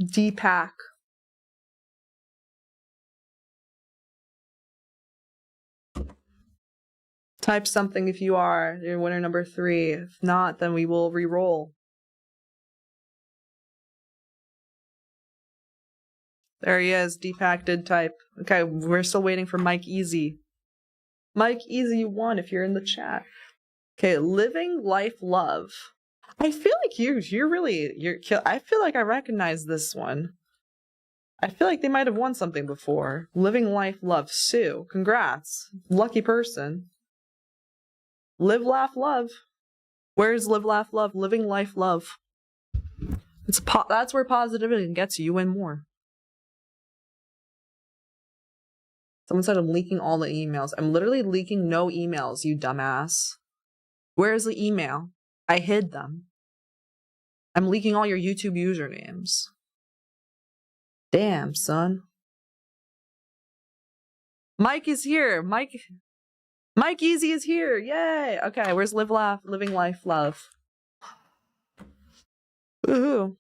Deepak. Type something if you are. You're winner number 3. If not, then we will re-roll. There he is. Deepak did type. Okay, we're still waiting for Mike Easy. Mike Easy, you won if you're in the chat. Okay, living life love. I feel like you're I feel like I recognize this one. I feel like they might have won something before. Living life love. Sue, congrats. Lucky person. Live, laugh, love. Where's live, laugh, love? Living life love. That's where positivity gets you. You win more. Someone said I'm leaking all the emails. I'm literally leaking no emails, you dumbass. Where's the email? I hid them. I'm leaking all your YouTube usernames. Damn, son. Mike is here. Mike Easy is here. Yay. Okay, where's live, laugh, living life, love? Woohoo.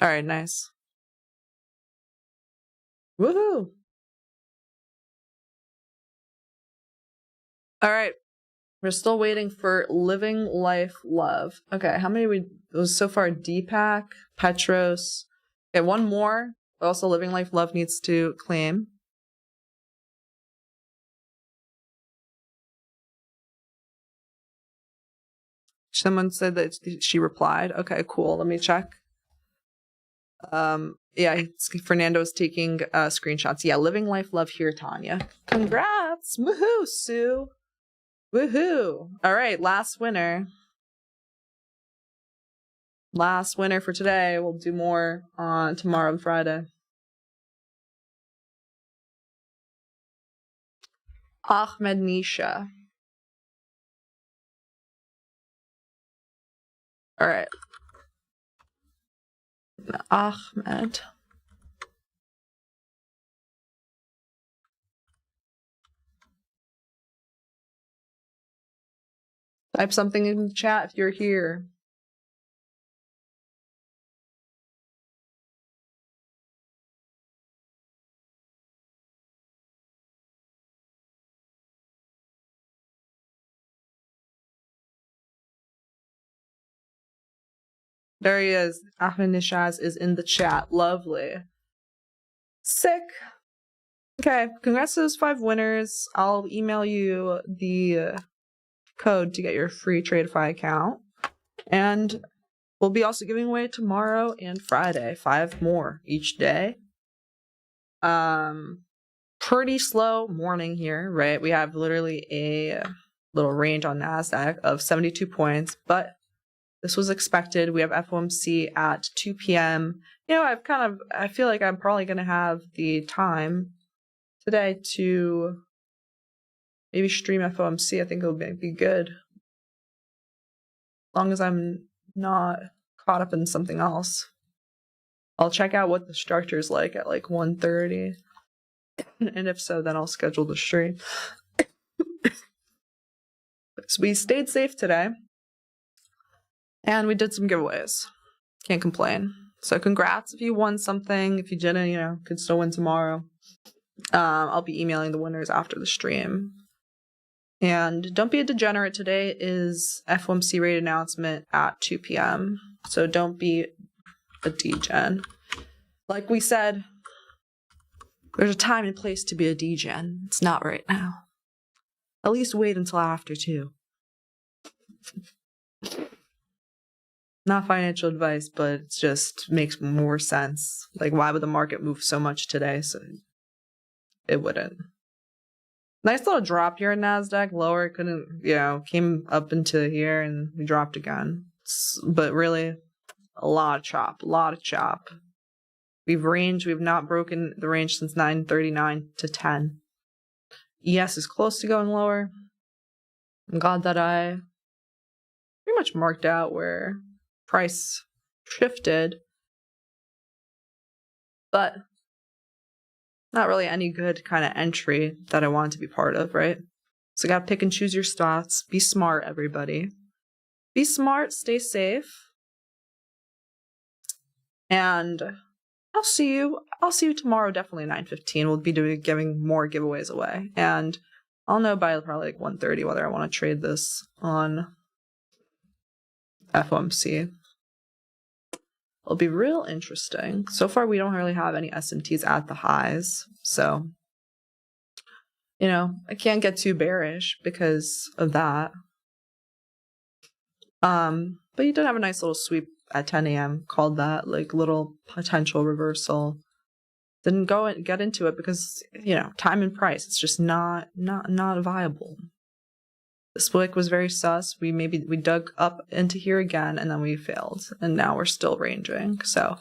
All right, nice. Woohoo. All right. We're still waiting for living life love. Okay, how many it was so far? Deepak, Petros. Okay, one more. Also, living life love needs to claim. Someone said that she replied. Okay, cool. Let me check. Yeah, Fernando's taking screenshots. Yeah, living life love here, Tanya. Congrats. Woohoo, Sue. Woohoo. All right, last winner. Last winner for today. We'll do more on tomorrow and Friday. Ahmed Nisha. All right. Ahmed. Type something in the chat if you're here. There he is. Ahmed Nishaz is in the chat. Lovely. Sick. Okay, congrats to those 5 winners. I'll email you the code to get your free TradeFi account. And we'll be also giving away tomorrow and Friday, 5 more each day. Pretty slow morning here, right? We have literally a little range on NASDAQ of 72 points, but this was expected. We have FOMC at 2 p.m. You know, I feel like I'm probably going to have the time today to maybe stream FOMC. I think it'll be good. As long as I'm not caught up in something else. I'll check out what the structure is like at like 1:30. And if so, then I'll schedule the stream. So we stayed safe today. And we did some giveaways. Can't complain. So congrats if you won something. If you didn't, you know, could still win tomorrow. I'll be emailing the winners after the stream. And don't be a degenerate. Today is FOMC rate announcement at 2 p.m. So don't be a degen. Like we said, there's a time and place to be a degen. It's not right now. At least wait until after 2. Not financial advice, but it just makes more sense. Like, why would the market move so much today? So it wouldn't. Nice little drop here in NASDAQ. Lower, couldn't, came up into here and we dropped again. But really, a lot of chop. We've not broken the range since 939 to 10. ES is close to going lower. I'm glad that I pretty much marked out where price shifted, but not really any good kind of entry that I want to be part of, right? So you gotta pick and choose your spots. Be smart, everybody. Be smart, stay safe. And I'll see you tomorrow, definitely at 9:15. We'll be giving more giveaways away. And I'll know by probably like 1:30 whether I want to trade this on FOMC. It'll be real interesting. So far, we don't really have any SMTs at the highs. So, I can't get too bearish because of that. But you did have a nice little sweep at 10 a.m. Called that like little potential reversal. Didn't go and get into it because, time and price. It's just not viable. This wick was very sus. We dug up into here again and then we failed. And now we're still ranging. So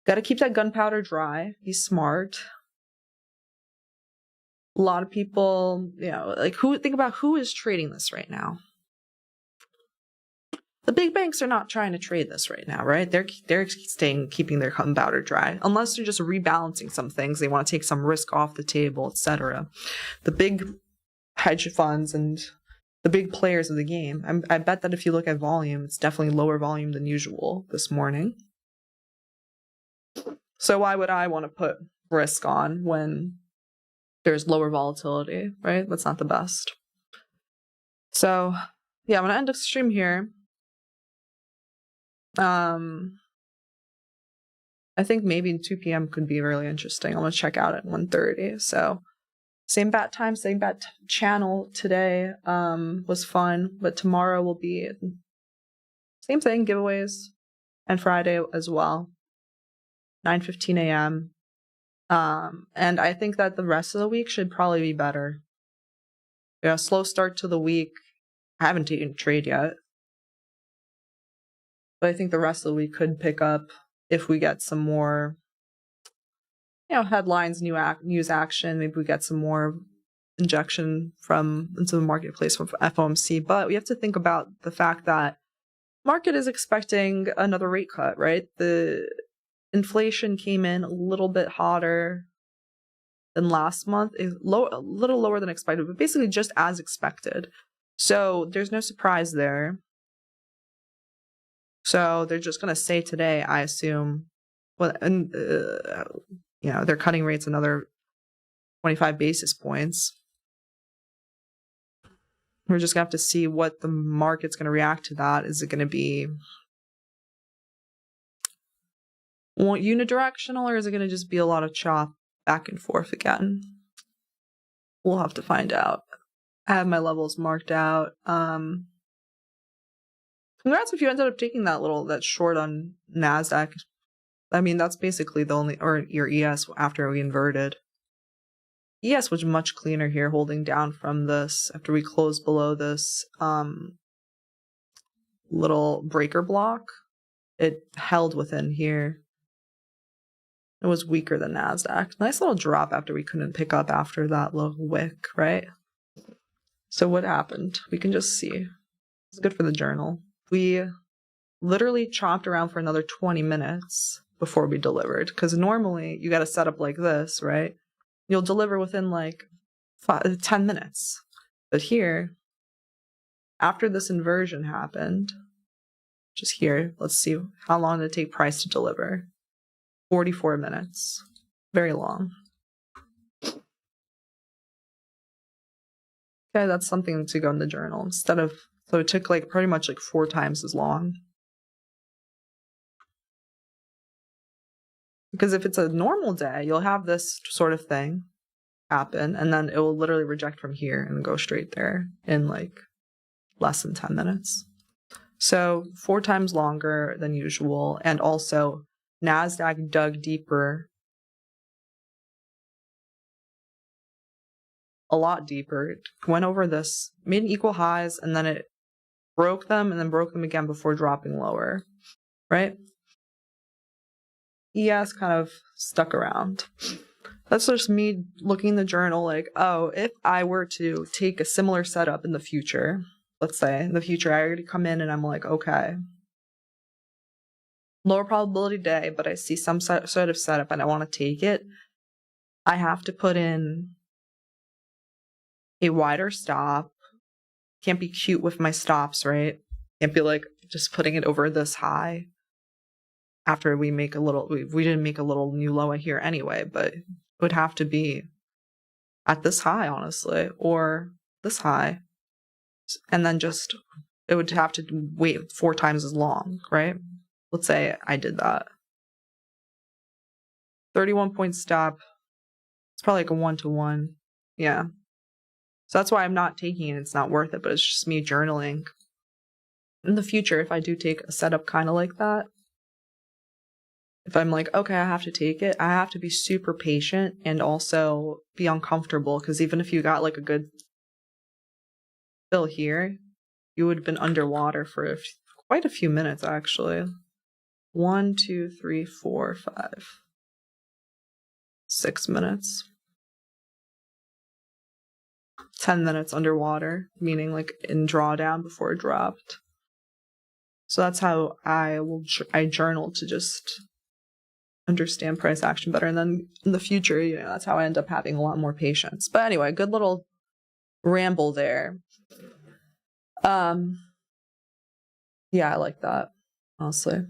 got to keep that gunpowder dry. Be smart. A lot of people, think about who is trading this right now. The big banks are not trying to trade this right now, right? They're keeping their gunpowder dry. Unless they're just rebalancing some things. They want to take some risk off the table, etc. The big hedge funds and the big players of the game. I bet that if you look at volume, it's definitely lower volume than usual this morning. So why would I want to put risk on when there's lower volatility, right? That's not the best. So, yeah, I'm going to end the stream here. I think maybe 2 p.m. could be really interesting. I'm going to check out at 1:30. So same bat time, same bat channel today was fun, but tomorrow will be same thing, giveaways, and Friday as well, 9:15 a.m. And I think that the rest of the week should probably be better. Slow start to the week. I haven't taken a trade yet. But I think the rest of the week could pick up if we get some more, headlines, news action. Maybe we get some more injection into the marketplace from FOMC. But we have to think about the fact that market is expecting another rate cut, right? The inflation came in a little bit hotter than last month, a little lower than expected, but basically just as expected. So there's no surprise there. So they're just going to say today, I assume, they're cutting rates another 25 basis points. We're just going to have to see what the market's going to react to that. Is it going to be Want unidirectional, or is it going to just be a lot of chop back and forth again? We'll have to find out. I have my levels marked out. Congrats if you ended up taking that short on NASDAQ. I mean, that's basically the only, or your ES after we inverted. ES was much cleaner here, holding down from this after we closed below this little breaker block. It held within here. It was weaker than NASDAQ. Nice little drop after we couldn't pick up after that little wick, right? So what happened? We can just see. It's good for the journal. We literally chopped around for another 20 minutes before we delivered. Because normally you got to set up like this, right? You'll deliver within like 10 minutes. But here, after this inversion happened, just here, let's see how long did it take price to deliver. 44 minutes. Very long. Okay, that's something to go in the journal. So it took like pretty much like 4 times as long. Because if it's a normal day, you'll have this sort of thing happen, and then it will literally reject from here and go straight there in like less than 10 minutes. So 4 times longer than usual, and also NASDAQ dug deeper, a lot deeper. It went over this, made equal highs, and then it broke them, and then broke them again before dropping lower, right? ES kind of stuck around. That's just me looking in the journal like, oh, if I were to take a similar setup in the future, let's say in the future I already come in and I'm like, okay, lower probability day, but I see some sort of setup and I want to take it, I have to put in a wider stop. Can't be cute with my stops, right? Can't be like just putting it over this high after we make a little, we didn't make a little new low here anyway, but it would have to be at this high, honestly, or this high. And then just, it would have to wait 4 times as long, right? Let's say I did that. 31 point stop. It's probably like a 1-to-1. Yeah. So that's why I'm not taking it. It's not worth it, but it's just me journaling. In the future, if I do take a setup kind of like that, if I'm like, okay, I have to take it, I have to be super patient and also be uncomfortable, because even if you got like a good fill here, you would have been underwater for quite a few minutes, actually. 1, 2, 3, 4, 5, 6 minutes. 10 minutes underwater, meaning like in drawdown before it dropped. So that's how I journal to just understand price action better. And then in the future, that's how I end up having a lot more patience. But anyway, good little ramble there. Yeah, I like that, honestly.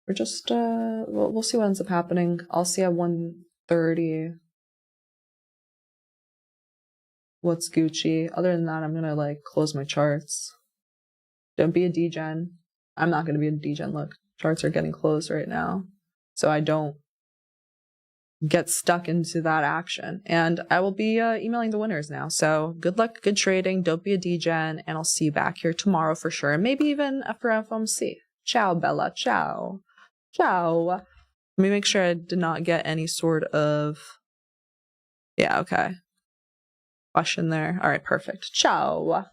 We're just, we'll see what ends up happening. I'll see at 1:30 what's Gucci. Other than that, I'm gonna like close my charts. Don't be a degen. I'm not gonna be a degen. Look, charts are getting closed right now, so I don't get stuck into that action. And I will be emailing the winners now. So good luck, good trading. Don't be a degen, and I'll see you back here tomorrow for sure. And maybe even after Fomc. Ciao, Bella. Ciao. Ciao. Let me make sure I did not get any sort of... Yeah, okay. Question there. All right, perfect. Ciao.